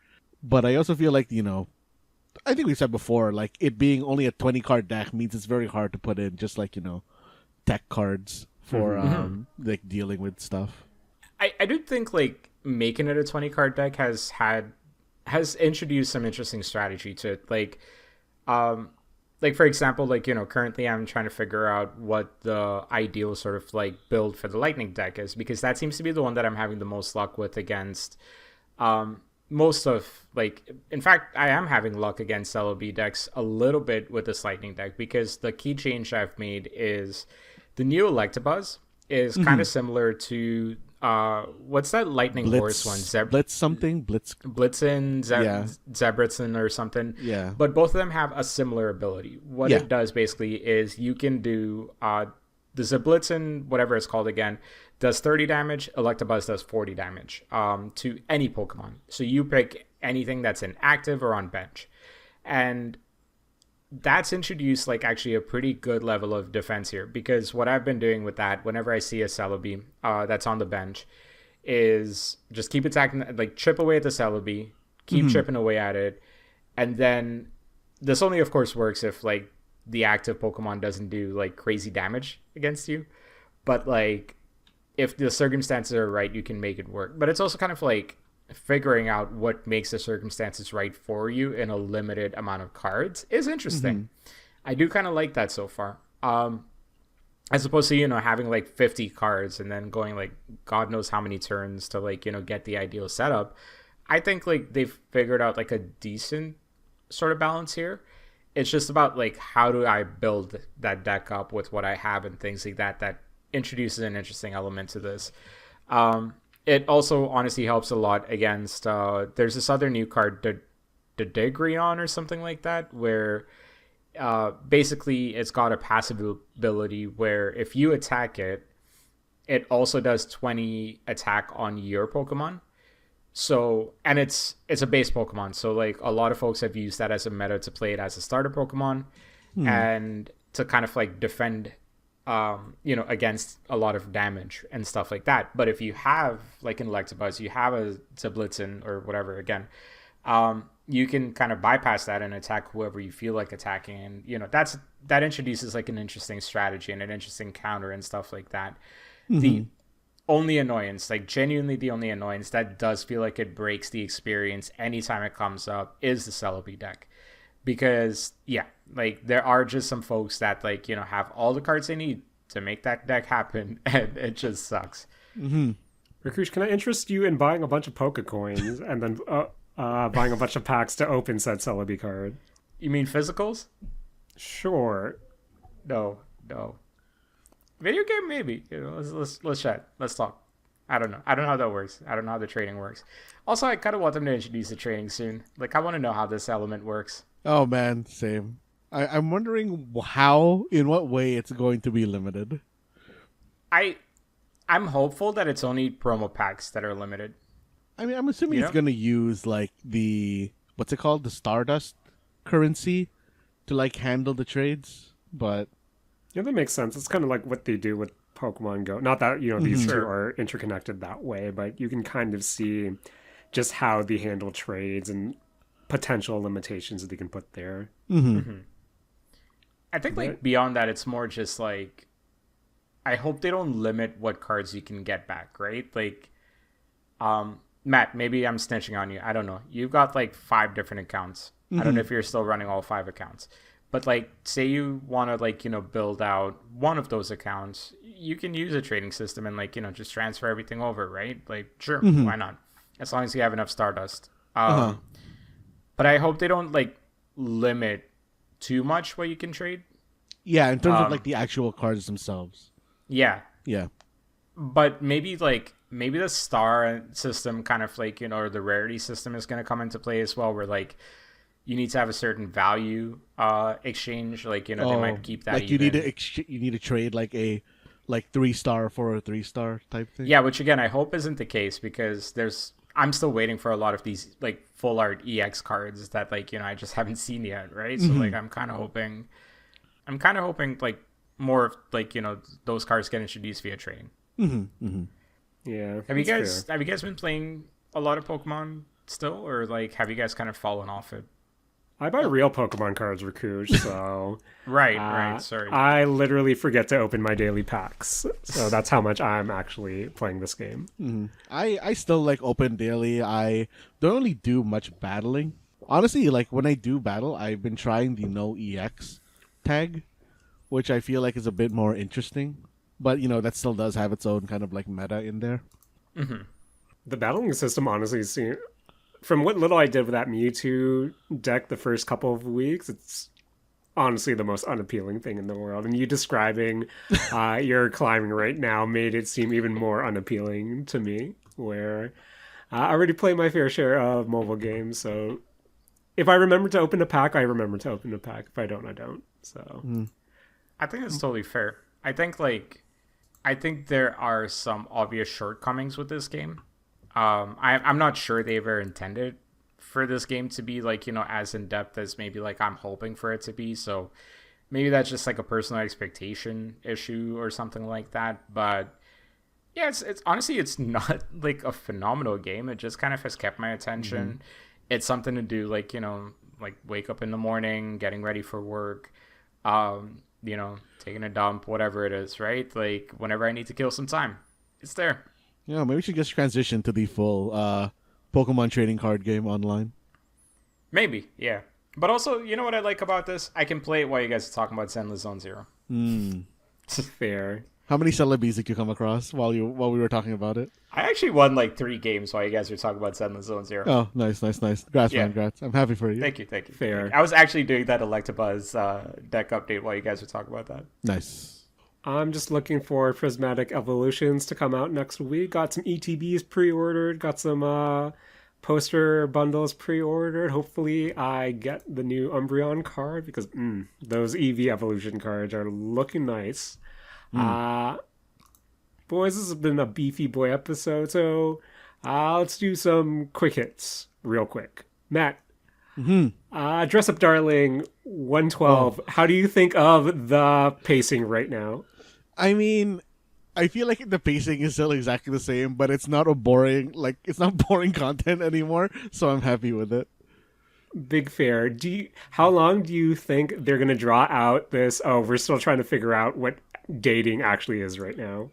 But I also feel like, I think we said before, like, it being only a 20-card deck means it's very hard to put in just, like, tech cards for, like, dealing with stuff. I do think, like, making it a 20-card deck has introduced some interesting strategy to it. Like, for example, like, currently I'm trying to figure out what the ideal sort of, like, build for the Lightning deck is, because that seems to be the one that I'm having the most luck with against most of, like, in fact, I am having luck against Celebi decks a little bit with this Lightning deck, because the key change I've made is the new Electabuzz is kind of similar to what's that lightning horse one? Blitzen, Zebritzen or something. Yeah. But both of them have a similar ability. What it does basically is you can do the Zeblitzen, whatever it's called again, does 30 damage. Electabuzz does 40 damage to any Pokemon. So you pick anything that's inactive or on bench. And that's introduced, like, actually a pretty good level of defense here, because what I've been doing with that, whenever I see a Celebi that's on the bench, is just keep attacking, like, chip away at the Celebi, keep chipping away at it, and then this only, of course, works if, like, the active Pokemon doesn't do, like, crazy damage against you, but, like, if the circumstances are right, you can make it work. But it's also kind of like figuring out what makes the circumstances right for you in a limited amount of cards is interesting. I do kind of like that so far. And as opposed to having like 50 cards and then going like God knows how many turns to like get the ideal setup. I think like they've figured out like a decent sort of balance here. It's just about like how do I build that deck up with what I have and things like that that introduces an interesting element to this. It also honestly helps a lot against there's this other new card, the Degrion or something like that, where basically it's got a passive ability where if you attack it, it also does 20 attack on your Pokemon. So, and it's a base Pokemon, so like a lot of folks have used that as a meta to play it as a starter Pokemon and to kind of like defend against a lot of damage and stuff like that. But if you have like an Electabuzz, you have a Blitzen or whatever again, you can kind of bypass that and attack whoever you feel like attacking, and that introduces like an interesting strategy and an interesting counter and stuff like that. The only annoyance, like genuinely the only annoyance that does feel like it breaks the experience anytime it comes up, is the Celebi deck. Because like there are just some folks that like have all the cards they need to make that deck happen, and it just sucks. Rakush, can I interest you in buying a bunch of Poke Coins and then buying a bunch of packs to open said Celebi card? You mean physicals? Sure. No. Video game, maybe. Let's chat. Let's talk. I don't know how that works. I don't know how the trading works. Also, I kind of want them to introduce the trading soon. Like, I want to know how this element works. Oh man, same. I'm wondering in what way it's going to be limited. I'm hopeful that it's only promo packs that are limited. I mean, I'm assuming it's going to use like what's it called? The Stardust currency to like handle the trades, but yeah, that makes sense. It's kind of like what they do with Pokemon Go. Not that, these two are interconnected that way, but you can kind of see just how they handle trades and potential limitations that they can put there. I think like beyond that, it's more just like, I hope they don't limit what cards you can get back, right? Like, Matt, maybe I'm snitching on you. I don't know. You've got like 5 different accounts. I don't know if you're still running all 5 accounts. But like, say you want to like, build out one of those accounts, you can use a trading system and like, just transfer everything over, right? Like, sure, why not? As long as you have enough Stardust. But I hope they don't like limit too much what you can trade. Yeah, in terms of like the actual cards themselves. Yeah. Yeah. But maybe the star system kind of like, or the rarity system is going to come into play as well, where like, you need to have a certain value exchange, like they might keep that. Like you need to trade like a 3-star for a 3-star type thing. Yeah, which again I hope isn't the case, because I'm still waiting for a lot of these like full art EX cards that like I just haven't seen yet, right? So like I'm kind of hoping like more of like those cards get introduced via trading. Yeah. Have you guys been playing a lot of Pokemon still, or like have you guys kind of fallen off it? I buy real Pokemon cards, Rakush, so... Right, sorry. I literally forget to open my daily packs, so that's how much I'm actually playing this game. I still like open daily. I don't really do much battling. Honestly, like when I do battle, I've been trying the no EX tag, which I feel like is a bit more interesting. But, that still does have its own kind of like meta in there. The battling system honestly seems... From what little I did with that Mewtwo deck the first couple of weeks, it's honestly the most unappealing thing in the world. And you describing your climbing right now made it seem even more unappealing to me, where I already play my fair share of mobile games. So if I remember to open a pack, I remember to open a pack. If I don't, I don't. So I think that's totally fair. I think there are some obvious shortcomings with this game. I'm not sure they ever intended for this game to be like, as in depth as maybe like I'm hoping for it to be. So maybe that's just like a personal expectation issue or something like that. But yeah, it's honestly, it's not like a phenomenal game. It just kind of has kept my attention. It's something to do, like, like wake up in the morning, getting ready for work, taking a dump, whatever it is, right? Like whenever I need to kill some time, it's there. Yeah, maybe we should just transition to the full Pokemon trading card game online. Maybe, yeah. But also, you know what I like about this? I can play it while you guys are talking about Zenless Zone Zero. Fair. How many Celebis did you come across while we were talking about it? I actually won like 3 games while you guys were talking about Zenless Zone Zero. Oh, nice. Congrats, Yeah. man. Congrats. I'm happy for you. Thank you. Fair. I was actually doing that Electabuzz deck update while you guys were talking about that. Nice. I'm just looking for Prismatic Evolutions to come out next week. Got some ETBs pre-ordered. Got some poster bundles pre-ordered. Hopefully I get the new Umbreon card because those EV Evolution cards are looking nice. Boys, this has been a beefy boy episode, so let's do some quick hits real quick. Matt, Dress Up Darling 112. How do you think of the pacing right now? I mean, I feel like the pacing is still exactly the same, but it's not it's not boring content anymore, so I'm happy with it. Big fair. How long do you think they're going to draw out this, we're still trying to figure out what dating actually is right now?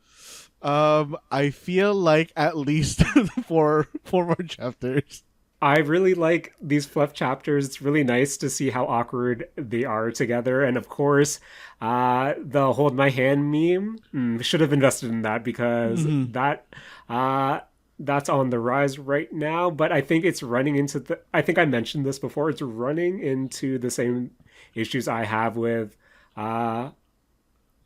I feel like at least four more chapters. I really like these fluff chapters. It's really nice to see how awkward they are together. And of course, the hold my hand meme, should have invested in that because that's on the rise right now. But I think it's running into I think I mentioned this before. It's running into the same issues I have with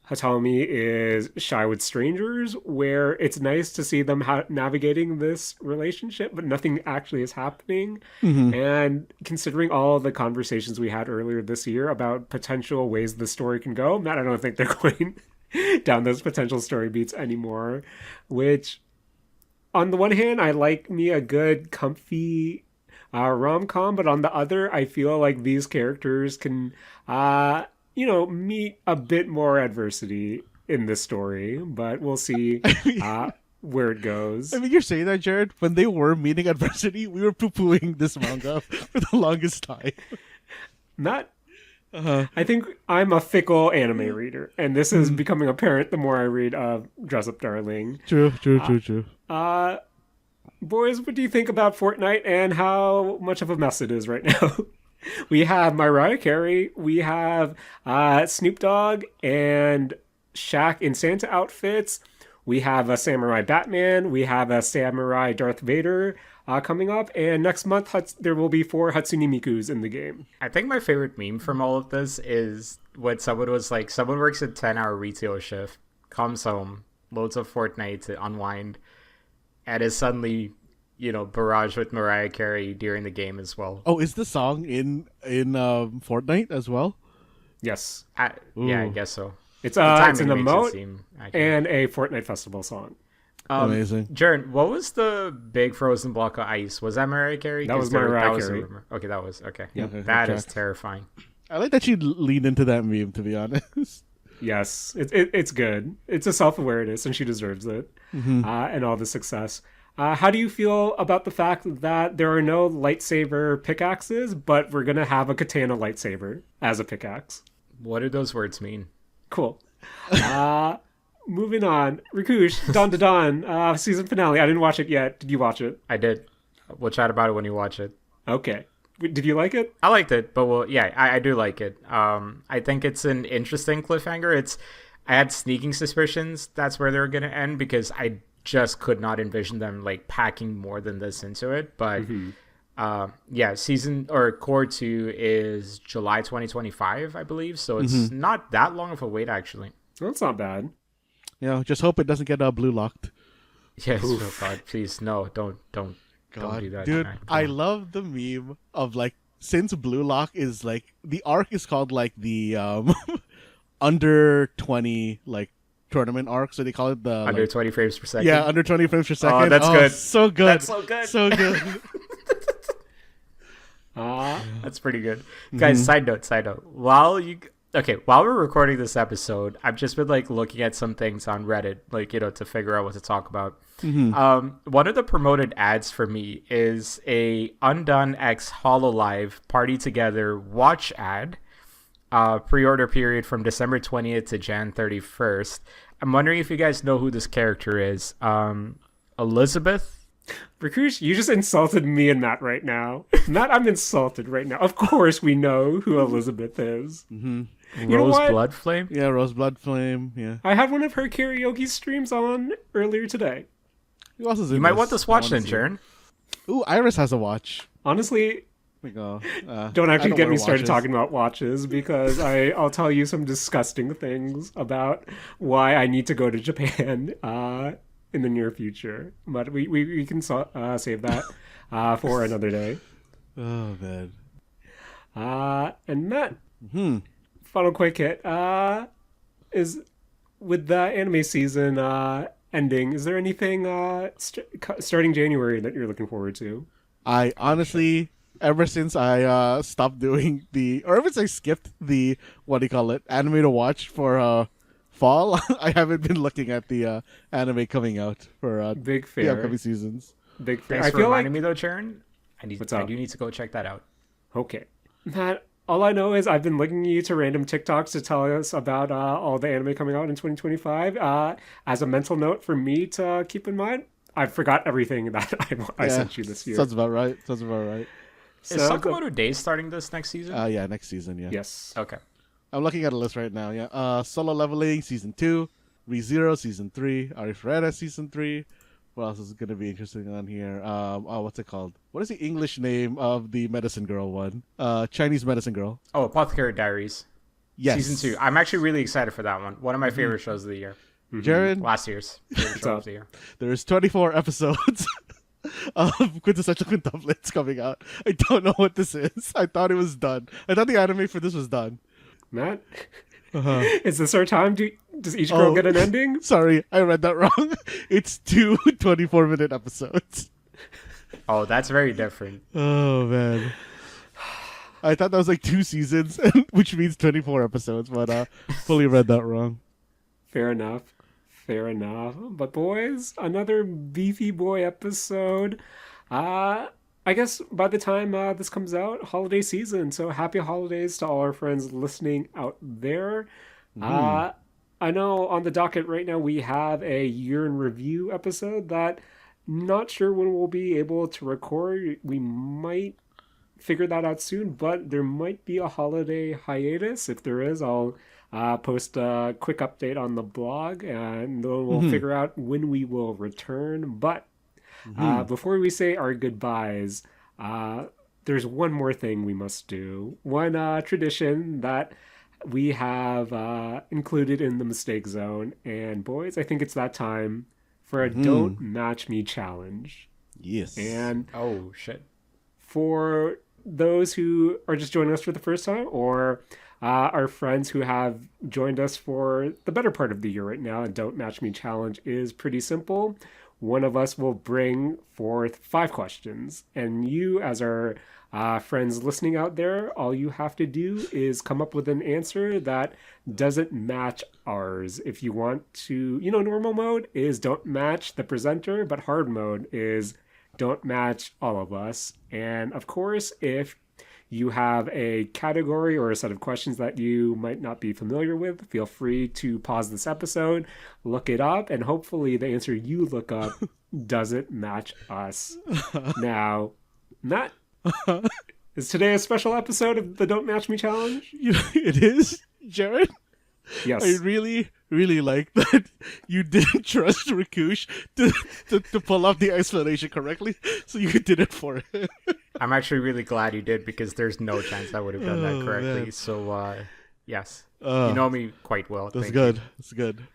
Hatomi is shy with strangers, where it's nice to see them navigating this relationship, but nothing actually is happening. And considering all the conversations we had earlier this year about potential ways the story can go, Matt, I don't think they're going down those potential story beats anymore. Which, on the one hand, I like me a good, comfy rom-com, but on the other, I feel like these characters can meet a bit more adversity in this story, but we'll see where it goes. I mean, you're saying that, Jared. When they were meeting adversity, we were poo-pooing this manga for the longest time. I think I'm a fickle anime reader, and this is becoming apparent the more I read Dress Up Darling. True. Boys, what do you think about Fortnite and how much of a mess it is right now? We have Mariah Carey, we have Snoop Dogg and Shaq in Santa outfits. We have a Samurai Batman. We have a Samurai Darth Vader coming up. And next month, there will be 4 Hatsune Mikus in the game. I think my favorite meme from all of this is when someone was like, someone works a 10-hour retail shift, comes home, loads of Fortnite to unwind, and is suddenly barraged with Mariah Carey during the game as well. Oh, is the song in Fortnite as well? Yes. Yeah, I guess so. It's an emote and a Fortnite festival song. Amazing. Jaren, what was the big frozen block of ice? Was that Mariah Carey? That was Mariah Carey. Okay, that was okay. Yeah. That is terrifying. I like that you leaned into that meme, to be honest. Yes, it's good. It's a self-awareness, and she deserves it, and all the success. How do you feel about the fact that there are no lightsaber pickaxes, but we're going to have a katana lightsaber as a pickaxe? What do those words mean? Cool. Moving on. Rakush, Dawn to Dawn, season finale. I didn't watch it yet. Did you watch it? I did. We'll chat about it when you watch it. Okay. Did you like it? I liked it, but I do like it. I think it's an interesting cliffhanger. I had sneaking suspicions that's where they're going to end because I just could not envision them like packing more than this into it. But season or core 2 is July 2025, I believe. So it's not that long of a wait, actually. Well, that's not bad. Just hope it doesn't get blue locked. Yes, oh God, please no, don't do that, dude. I love the meme of like, since Blue Lock is like the arc is called like the under 20 like tournament arc, so they call it the under 20 frames per second. Yeah, under 20 frames per second. Oh, that's good. So good. That's so good. So good. That's pretty good. Guys, side note. While we're recording this episode, I've just been like looking at some things on Reddit, like, to figure out what to talk about. One of the promoted ads for me is a Undone X Hololive Party Together watch ad. Pre-order period from December 20th to Jan 31st. I'm wondering if you guys know who this character is. Elizabeth? Rakush, you just insulted me and Matt right now. Matt, I'm insulted right now. Of course we know who Elizabeth is. You know Rose what? Blood Flame. Yeah, Roseblood Flame. Yeah. I had one of her karaoke streams on earlier today. Who else is in You might this? want this I watch wanna then, see. Jaren. Ooh, Iris has a watch. Honestly, Like, don't I actually get wear me started watches. talking about watches because I'll tell you some disgusting things about why I need to go to Japan in the near future. But we can save that for another day. Oh man. And Matt, Hmm. final quick hit is with the anime season ending. Is there anything starting January that you're looking forward to? I honestly, ever since I stopped doing or ever since I skipped the what do you call it, anime to watch for fall, I haven't been looking at the anime coming out for Big the fair. upcoming seasons. Big fair. Thanks I for feel like reminding me though, Jaren. What's I up? do need to go check that out. Okay. Matt, all I know is I've been linking you to random TikToks to tell us about all the anime coming out in 2025. As a mental note for me to keep in mind, I forgot everything that I sent you this year. Sounds about right. Sounds about right. Is Sakamoto Days starting this next season? Yeah, next season. Yeah. Yes. Okay. I'm looking at a list right now. Yeah. Solo Leveling season 2, ReZero season 3, Arifureta season 3. What else is going to be interesting on here? What's it called? What is the English name of the Medicine Girl one? Chinese Medicine Girl. Oh, Apothecary Diaries. Yes. Season 2. I'm actually really excited for that one. One of my favorite shows of the year. Jaren, Last year's favorite show of the year. there's 24 episodes of Quintessential Quintuplets coming out. I don't know what this is. I thought it was done. I thought the anime for this was done. Matt, Uh-huh. is this our time? Does each girl get an ending? Sorry, I read that wrong. It's two 24-minute episodes. Oh, that's very different. Oh, man. I thought that was like 2 seasons, which means 24 episodes, but fully read that wrong. Fair enough. Fair enough. But boys, another beefy boy episode. I guess by the time this comes out, holiday season. So happy holidays to all our friends listening out there. I know on the docket right now we have a year in review episode that not sure when we'll be able to record. We might figure that out soon, but there might be a holiday hiatus. If there is, I'll post a quick update on the blog, and then we'll figure out when we will return. But before we say our goodbyes, there's one more thing we must do. One tradition that we have included in the mistake zone. And boys, I think it's that time for a Don't Match Me challenge. Yes. And Oh, shit. for those who are just joining us for the first time, or our friends who have joined us for the better part of the year right now, and Don't Match Me challenge is pretty simple. One of us will bring forth 5 questions, and you, as our friends listening out there, all you have to do is come up with an answer that doesn't match ours. If you want to, normal mode is don't match the presenter, but hard mode is don't match all of us. And of course, if you have a category or a set of questions that you might not be familiar with, feel free to pause this episode, look it up, and hopefully the answer you look up doesn't match us. Now, Matt, is today a special episode of the Don't Match Me Challenge? It is, Jared. Yes. I really, really like that you didn't trust Rakush to pull off the explanation correctly, so you did it for him. I'm actually really glad you did, because there's no chance I would have done that correctly. Man. So, yes. You know me quite well. That's Thank good. you. That's good.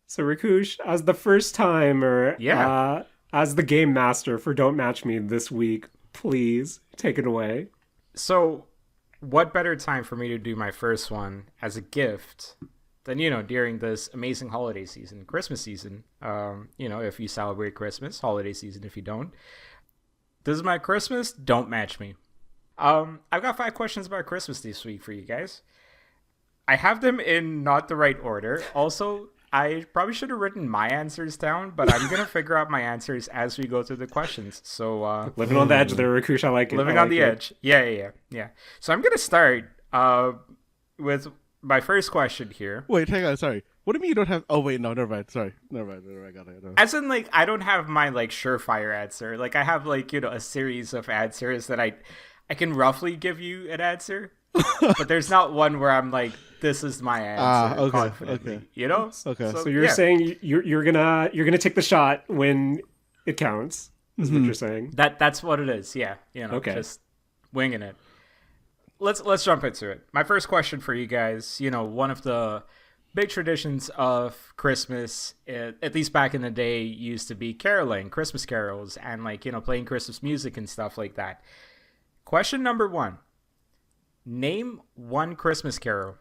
So, Rakush, as the first timer, as the game master for Don't Match Me this week, please take it away. So, what better time for me to do my first one as a gift than, during this amazing holiday season, Christmas season. If you celebrate Christmas, holiday season if you don't. This is my Christmas. Don't match me. I've got 5 questions about Christmas this week for you guys. I have them in not the right order. Also, I probably should have written my answers down, but I'm going to figure out my answers as we go through the questions. So, Living on the edge there, Rakush. I like it. living I on like the it. edge. Yeah. So I'm going to start with my first question here. Wait, hang on. Sorry. What do you mean you don't have? Oh wait, no, never mind. Sorry, never mind. Got it. No. As in, I don't have my, surefire answer. I have, a series of answers that I can roughly give you an answer. but there's not one where I'm like, this is my answer Okay, confidently. okay. You know? Okay. So you're saying you're gonna take the shot when it counts. Is what you're saying? that's what it is. Yeah. Okay. Just winging it. Let's jump into it. My first question for you guys. One of the big traditions of Christmas, at least back in the day, used to be caroling, Christmas carols, and playing Christmas music and stuff like that. Question number 1: name one Christmas carol.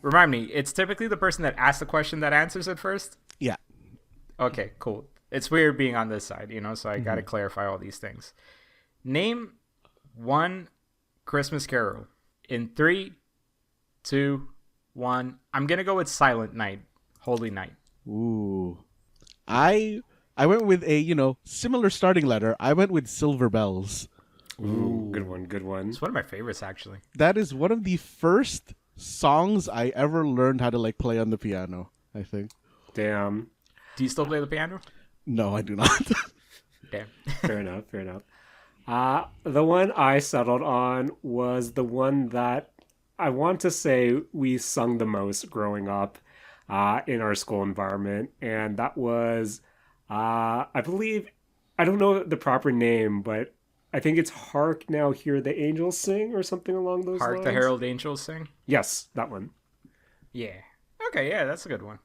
Remind me, it's typically the person that asks the question that answers it first. Yeah. Okay, cool. It's weird being on this side, so I got to clarify all these things. Name one Christmas carol in 3, 2, 1. I'm going to go with Silent Night, Holy Night. Ooh. I went with a, similar starting letter. I went with Silver Bells. Ooh, good one. It's one of my favorites, actually. That is one of the first songs I ever learned how to play on the piano, I think. Damn. Do you still play the piano? No, I do not. Damn. Fair enough. The one I settled on was the one that I want to say we sung the most growing up in our school environment. And that was, I believe, I don't know the proper name, but I think it's Hark Now Hear the Angels Sing or something along those lines. Hark the Herald Angels Sing? Yes, that one. Yeah. Okay, yeah, that's a good one.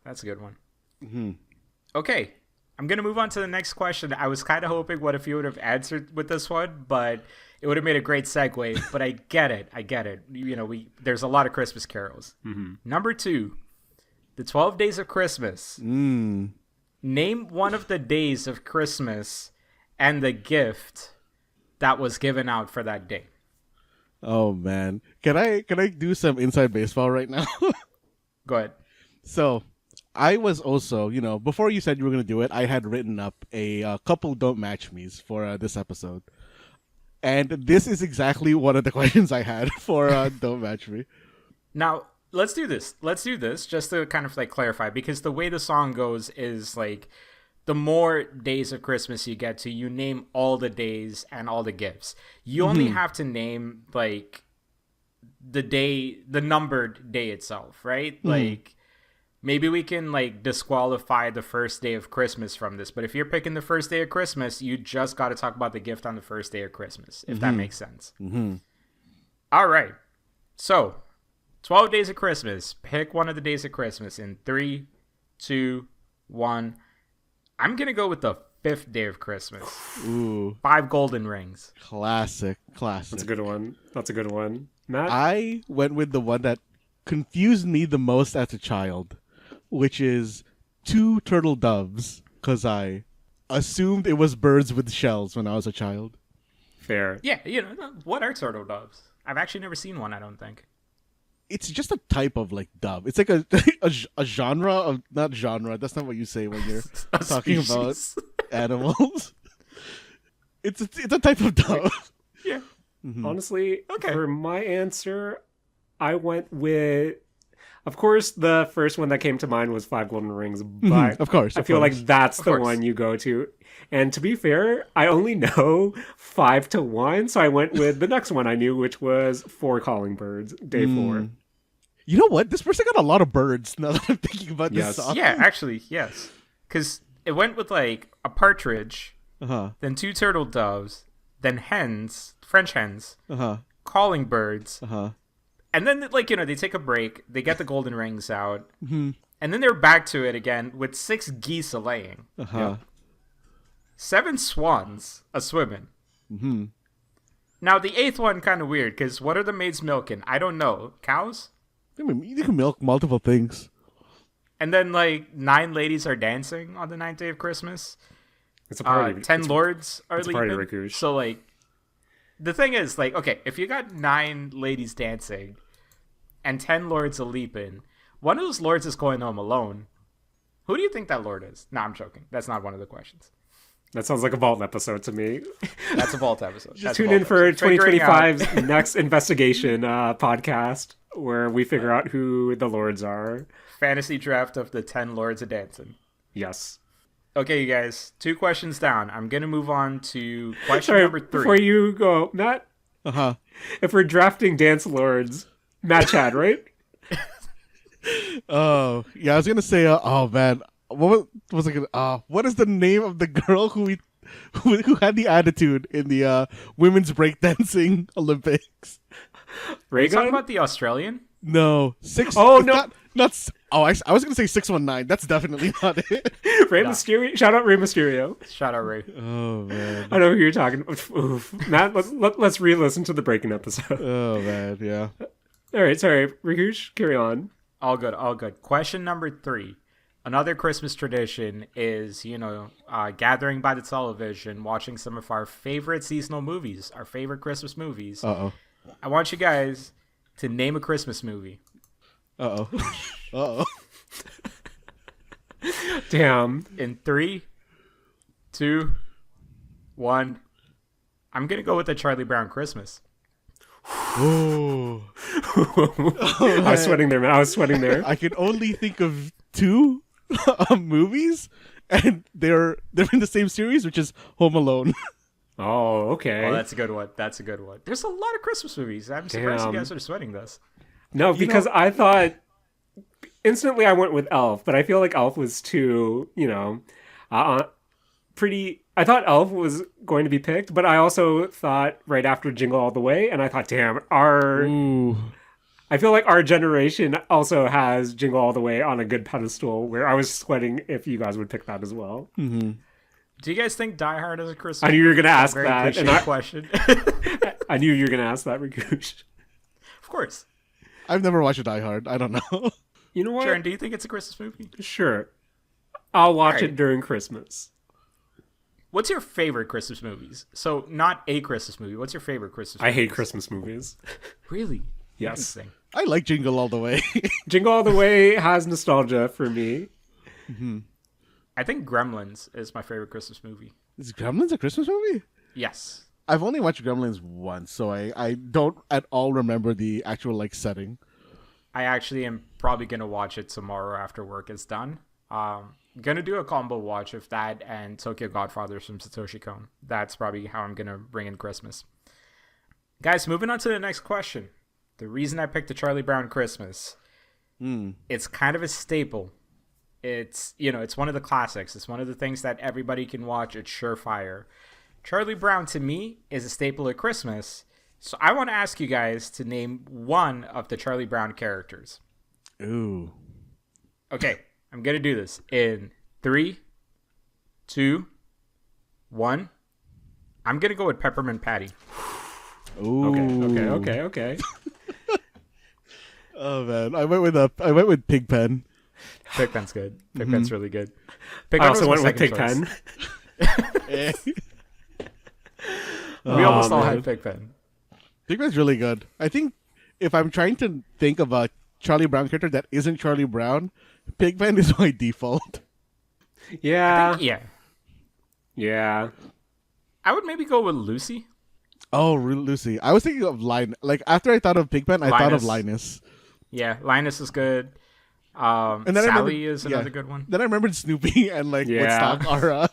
Mm-hmm. Okay, I'm going to move on to the next question. I was kind of hoping what if you would have answered with this one, but it would have made a great segue. But I get it. There's a lot of Christmas carols. Mm-hmm. Number 2, the 12 Days of Christmas. Mm. Name one of the days of Christmas and the gift that was given out for that day. Oh man, can I do some inside baseball right now? Go ahead. So, I was also, before you said you were gonna do it, I had written up a couple don't match me's for this episode, and this is exactly one of the questions I had for don't match me. Now, let's do this just to kind of clarify, because the way the song goes is the more days of Christmas you get to, you name all the days and all the gifts. You only have to name the day, the numbered day itself, right? Maybe we can disqualify the first day of Christmas from this, but if you're picking the first day of Christmas, you just got to talk about the gift on the first day of Christmas, if that makes sense. Mm-hmm. All right. So, 12 days of Christmas. Pick one of the days of Christmas in 3, 2, 1. I'm going to go with the 5th day of Christmas. Ooh. 5 golden rings. Classic. That's a good one. Matt? I went with the one that confused me the most as a child, which is 2 turtle doves, because I assumed it was birds with shells when I was a child. Fair. Yeah, what are turtle doves? I've actually never seen one, I don't think. It's just a type of dove. It's like a genre of, not genre. That's not what you say when you're talking about animals. It's a type of dove. Yeah. Mm-hmm. Honestly, Okay. For my answer, I went with, of course, the first one that came to mind was 5 golden rings, but Of course. I feel like that's Of the course. one you go to. And to be fair, I only know 5 to 1, so I went with the next one I knew, which was 4 calling birds, day 4. You know what? This person got a lot of birds now that I'm thinking about Yes. this song. Yeah, actually, yes. Because it went with a partridge, Uh-huh. then 2 turtle doves, then hens, French hens, Uh-huh. calling birds, Uh-huh. and then they take a break, they get the golden rings out, Mm-hmm. and then they're back to it again with 6 geese a laying, Uh-huh. 7 swans a swimming. Mm-hmm. Now the 8th one kind of weird, because what are the maids milking? I don't know. Cows? I mean, you can milk multiple things. And then 9 ladies are dancing on the 9th day of Christmas. It's a party. 10 lords are it's a leaping. party, Rakush. So the thing is okay, if you got 9 ladies dancing and 10 lords a leaping, one of those lords is going home alone. Who do you think that lord is? No, I'm joking. That's not one of the questions. That sounds like a Vault episode to me. That's a Vault episode. Just tune in for 2025's next investigation podcast, where we figure out who the lords are. Fantasy draft of the 10 lords a dancing. Yes. Okay, you guys, 2 questions down. I'm going to move on to question Sorry, number 3. before you go, Matt, Uh-huh. if we're drafting dance lords, Mad Chad, right? Oh, yeah, I was gonna say, oh man, was it? What is the name of the girl who had the attitude in the women's breakdancing Olympics? Are you talking Raygun? about the Australian? No, six. Oh, it's no. not. I was gonna say 619. That's definitely not it. Rey Mysterio. Shout out Rey Mysterio. Shout out Ray. Oh man. I know who you're talking about. Oof. Matt, let's re-listen to the Breaking episode. Oh man. Yeah. All right, sorry, Rakush, carry on. All good, all good. Question number 3. Another Christmas tradition is, gathering by the television, watching some of our favorite seasonal movies, our favorite Christmas movies. Uh-oh. I want you guys to name a Christmas movie. Uh-oh. Uh-oh. Damn. In 3, 2, 1. I'm going to go with the Charlie Brown Christmas. Oh. I was sweating there, man. I was sweating there. I can only think of 2 movies, and they're in the same series, which is Home Alone. Oh, okay. Oh, that's a good one. That's a good one. There's a lot of Christmas movies. I'm surprised Damn. you guys are sweating this. No, because I thought instantly I went with Elf, but I feel like Elf was too, pretty. I thought Elf was going to be picked, but I also thought right after Jingle All the Way, and I thought, damn, Ooh. I feel like our generation also has Jingle All the Way on a good pedestal, where I was sweating if you guys would pick that as well. Mm-hmm. Do you guys think Die Hard is a Christmas? I knew you were going to ask Very that, and cliche question. I knew you were going to ask that, Rakush. Of course. I've never watched Die Hard. I don't know. You know what? Jaren, do you think it's a Christmas movie? Sure. I'll watch Alright. it during Christmas. What's your favorite Christmas movies? So, not a Christmas movie. What's your favorite Christmas movie? I hate Christmas movies. Really? Yes. Interesting. I like Jingle All the Way. Jingle All the Way has nostalgia for me. I think Gremlins is my favorite Christmas movie. Is Gremlins a Christmas movie? Yes. I've only watched Gremlins once, so I don't at all remember the actual setting. I actually am probably going to watch it tomorrow after work is done. Going to do a combo watch of that and Tokyo Godfathers from Satoshi Kon. That's probably how I'm going to bring in Christmas. Guys, moving on to the next question. The reason I picked the Charlie Brown Christmas, it's kind of a staple. It's, it's one of the classics. It's one of the things that everybody can watch. It's surefire. Charlie Brown, to me, is a staple at Christmas. So I want to ask you guys to name one of the Charlie Brown characters. Ooh. Okay, I'm going to do this in 3, 2, 1. I'm going to go with Peppermint Patty. Ooh. Okay. Oh man, I went with Pigpen. Pigpen's good. Pigpen's really good. I Pigpen also was my went with second Pigpen. choice. We almost all man. had Pigpen. Pigpen's really good. I think if I'm trying to think of a Charlie Brown character that isn't Charlie Brown, Pigpen is my default. Yeah. Yeah. I would maybe go with Lucy. Oh, Lucy. I was thinking of Linus. After I thought of Pigpen, I thought of Linus. Linus. Yeah, Linus is good. And then Sally is another good one. Then I remembered Snoopy and Yeah. Woodstock are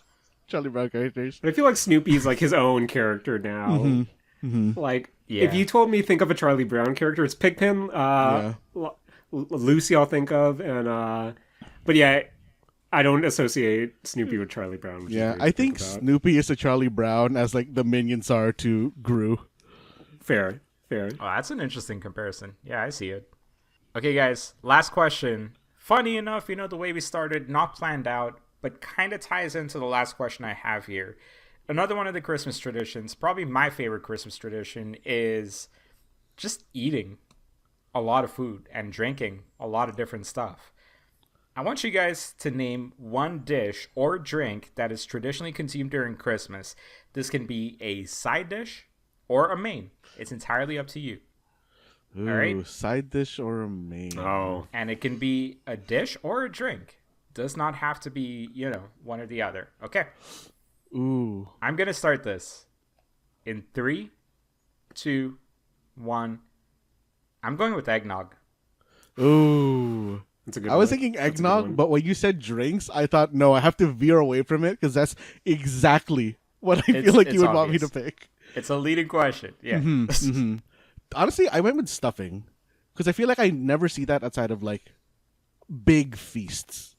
Charlie Brown characters. But I feel like Snoopy's like his own character now. Like, if you told me think of a Charlie Brown character, it's Pigpen, Lucy I'll think of, and but yeah, I don't associate Snoopy with Charlie Brown. Which is Yeah, weird I to think about. Snoopy is a Charlie Brown as the minions are to Gru. Fair. Oh, that's an interesting comparison. Yeah, I see it. Okay, guys, last question. Funny enough, the way we started, not planned out, but kind of ties into the last question I have here. Another one of the Christmas traditions, probably my favorite Christmas tradition, is just eating a lot of food and drinking a lot of different stuff. I want you guys to name one dish or drink that is traditionally consumed during Christmas. This can be a side dish or a main. It's entirely up to you. Ooh, All right. Side dish or a main? Oh, And it can be a dish or a drink. Does not have to be, one or the other. Okay. Ooh. I'm going to start this in 3, 2, 1. I'm going with eggnog. Ooh. that's a good. I was one. thinking That's a good eggnog, one. but when you said drinks, I thought, no, I have to veer away from it because that's exactly what I feel like It's you would want me to obvious. pick. It's a leading question. Yeah. Honestly, I went with stuffing because I feel like I never see that outside of like big feasts,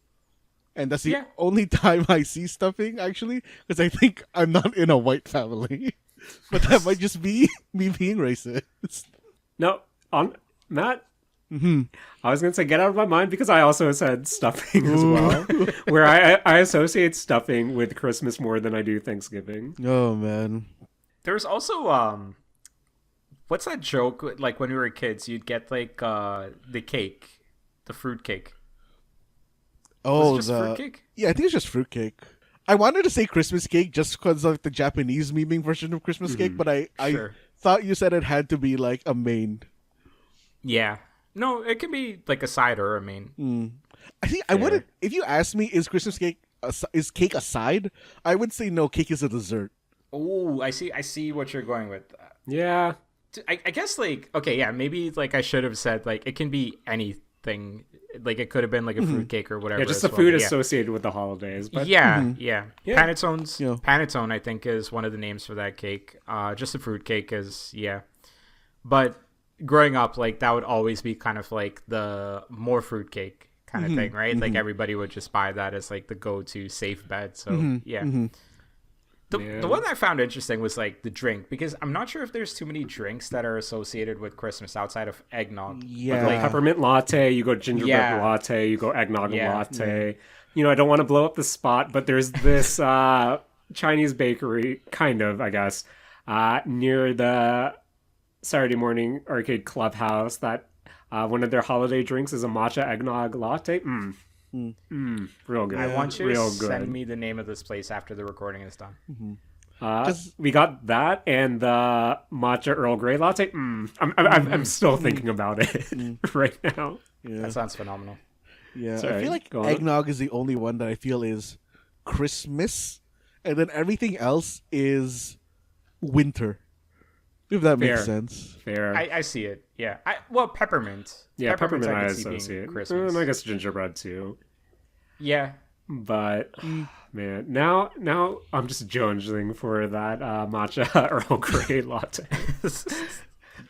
and that's the Yeah. only time I see stuffing actually. Because I think I'm not in a white family, but that might just be me being racist. No, on Matt. I was gonna say get out of my mind because I also said stuffing as well, where I associate stuffing with Christmas more than I do Thanksgiving. Oh man. There's also what's that joke? Like when we were kids, you'd get like the cake, the fruit cake. Oh, Was it just fruitcake? Yeah, I think it's just fruitcake. I wanted to say Christmas cake just because of the Japanese memeing version of Christmas cake, but I Sure. thought you said it had to be like a main. Yeah. No, it can be like a side or a main. I think I wouldn't. If you asked me, is Christmas cake is cake a side? I would say no. Cake is a dessert. Oh, I see. I see what you're going with. Yeah, I guess like okay, yeah, maybe like I should have said like it can be anything. Like it could have been like a fruitcake or whatever. yeah, just as the well, food but yeah. associated with the holidays. But Yeah, yeah. Yeah. Panettone's Yeah. Panettone, I think, is one of the names for that cake. Just a fruit cake is But growing up, like that would always be kind of like the more fruit cake kind of thing, right? Like everybody would just buy that as like the go-to safe bet. So yeah. The one I found interesting was like the drink, because I'm not sure if there's too many drinks that are associated with Christmas outside of eggnog. Yeah. like peppermint latte, you go gingerbread Yeah. latte, you go eggnog Yeah. latte. You know, I don't want to blow up the spot, but there's this Chinese bakery, kind of, I guess, near the Saturday morning arcade clubhouse that one of their holiday drinks is a matcha eggnog latte. Real good. I want you real to good. send me the name of this place after the recording is done. We got that and the matcha Earl Grey latte. I'm still thinking about it right now. Yeah. That sounds phenomenal. Yeah, I Sorry, feel like go on. eggnog is the only one that I feel is Christmas, and then everything else is winter. If that makes Fair. sense. Fair. I see it. Yeah. Well, peppermint. Yeah, peppermint I could see being associate. Christmas. And I guess gingerbread too. Yeah. But man, now I'm just jonesing for that matcha Earl Grey latte.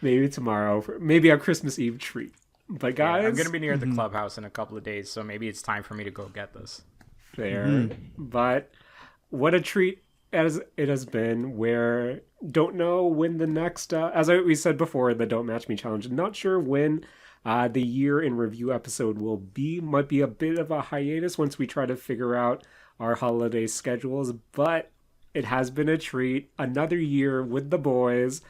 Maybe tomorrow, maybe a Christmas Eve treat. But Yeah, guys, I'm gonna be near the clubhouse in a couple of days, so maybe it's time for me to go get this. fair. But what a treat as it has been. Where don't know when the next, we said before, the Don't Match Me challenge. Not sure when the year in review episode will be. Might be a bit of a hiatus once we try to figure out our holiday schedules. But it has been a treat. Another year with the boys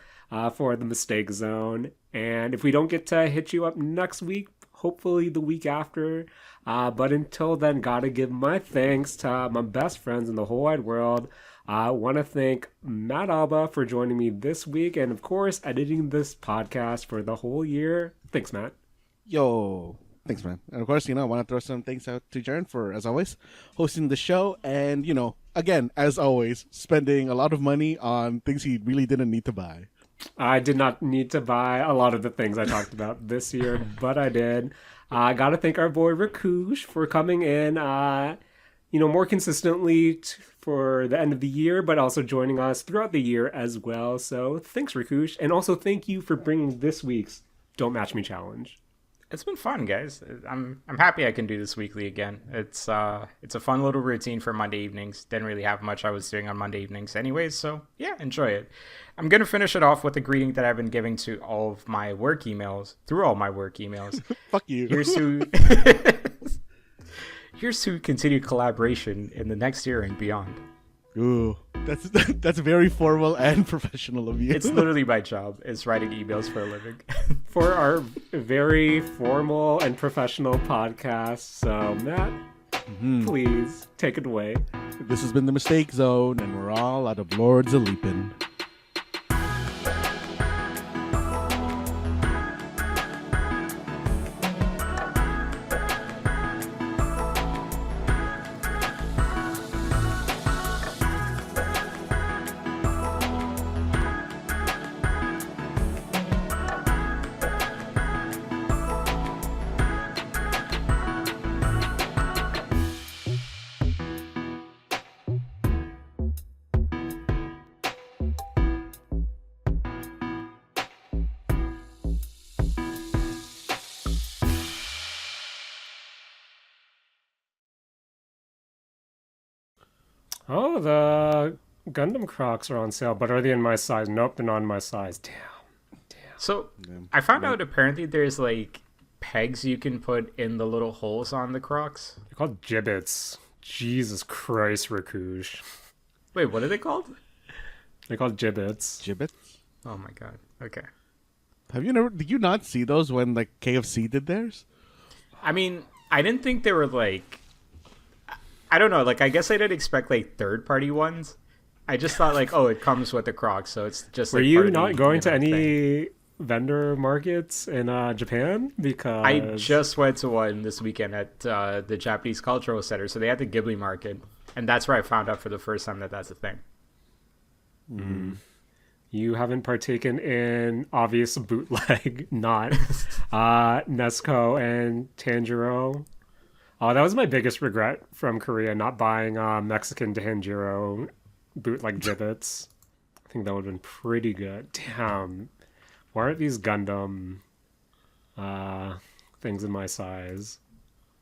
for the Mistake Zone. And if we don't get to hit you up next week, hopefully the week after. But until then, gotta give my thanks to my best friends in the whole wide world. I want to thank Matt Alba for joining me this week and, of course, editing this podcast for the whole year. Thanks, Matt. Yo, thanks, man. And of course, I want to throw some thanks out to Jaren for, as always, hosting the show. And, again, as always, spending a lot of money on things he really didn't need to buy. I did not need to buy a lot of the things I talked about this year, but I did. I got to thank our boy Rakush for coming in, more consistently for the end of the year, but also joining us throughout the year as well. So thanks, Rakush. And also thank you for bringing this week's Don't Match Me challenge. It's been fun, guys. I'm happy I can do this weekly again. It's a fun little routine for Monday evenings. Didn't really have much I was doing on Monday evenings anyways, so yeah, enjoy it. I'm gonna finish it off with a greeting that I've been giving to all of my work emails, through all my work emails. Fuck you. Here's to continued collaboration in the next year and beyond. Ooh, that's very formal and professional of you. It's literally my job, is writing emails for a living. For our very formal and professional podcast. So, Matt, please take it away. This has been the Mistake Zone, and we're all out of Lords of Leapin'. Oh, the Gundam Crocs are on sale, but are they in my size? Nope, they're not in my size. Damn. So Yeah. I found out apparently there's like pegs you can put in the little holes on the Crocs. They're called gibbets. Jesus Christ, Rakush. Wait, what are they called? They're called gibbets. Gibbets. Oh my god. Okay. Did you not see those when like KFC did theirs? I mean, I didn't think they were like, I don't know, like I guess I didn't expect like third party ones. I just thought like, oh, it comes with the Crocs, so it's just Were like you part of not the, going to thing. any vendor markets in Japan? Because I just went to one this weekend at the Japanese Cultural Center, so they had the Ghibli market, and that's where I found out for the first time that that's a thing. You haven't partaken in obvious bootleg, not Nesco and Tanjiro. Oh, that was my biggest regret from Korea, not buying Mexican Tanjiro bootleg gibbets. I think that would have been pretty good. Damn. Why aren't these Gundam things in my size?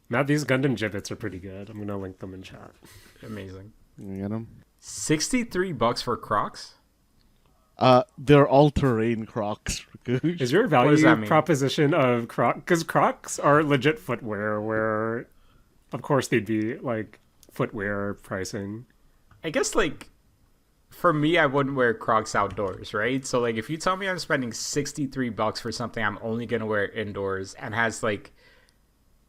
Now these Gundam gibbets are pretty good. I'm going to link them in chat. Amazing. You get them? $63 for Crocs? They're all-terrain Crocs. Rakush. Is your does value that mean? proposition of Crocs? Because Crocs are legit footwear, where, of course, they'd be like footwear pricing. I guess like for me, I wouldn't wear Crocs outdoors, right? So like if you tell me I'm spending $63 for something I'm only gonna wear indoors and has like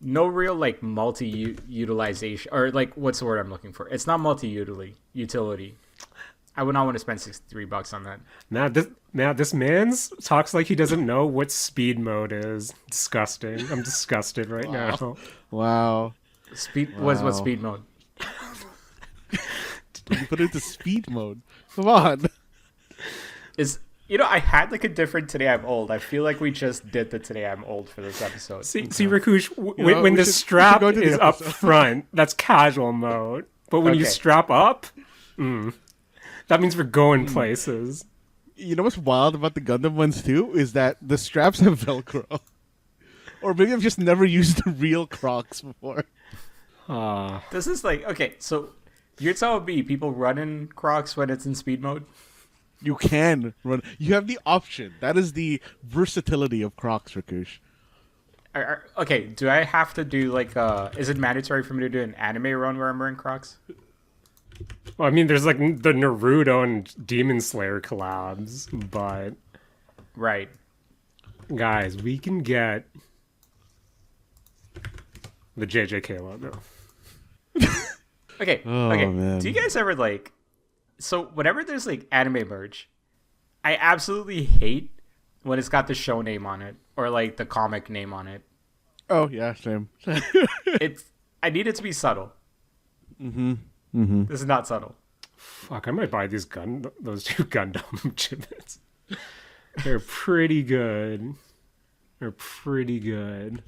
no real like multi-utilization, or like what's the word I'm looking for? It's not utility. I would not want to spend $63 on that. This man's talks like he doesn't know what speed mode is. Disgusting. I'm disgusted right now. Wow. What's Wow. speed mode? You put it into speed mode. Come on. I had like a different Today I'm Old. I feel like we just did the Today I'm Old for this episode. See, Rakush, know, when we the should strap go to the is up episode. front, that's casual mode. But when you Okay. strap up, that means we're going places. You know what's wild about the Gundam ones too is that the straps have Velcro. Or maybe I've just never used the real Crocs before. This is like, okay, so you're telling me people run in Crocs when it's in speed mode? You can run. You have the option. That is the versatility of Crocs, Rakush. Okay, do I have to do like, is it mandatory for me to do an anime run where I'm wearing Crocs? Well, I mean, there's like the Naruto and Demon Slayer collabs, but Right. guys, we can get the JJK logo. Okay, Oh, okay. man. Do you guys ever like, so whenever there's like anime merch, I absolutely hate when it's got the show name on it or like the comic name on it. Oh yeah, same. I need it to be subtle. This is not subtle. Fuck, I might buy those two Gundam gibbets. They're pretty good. They're pretty good.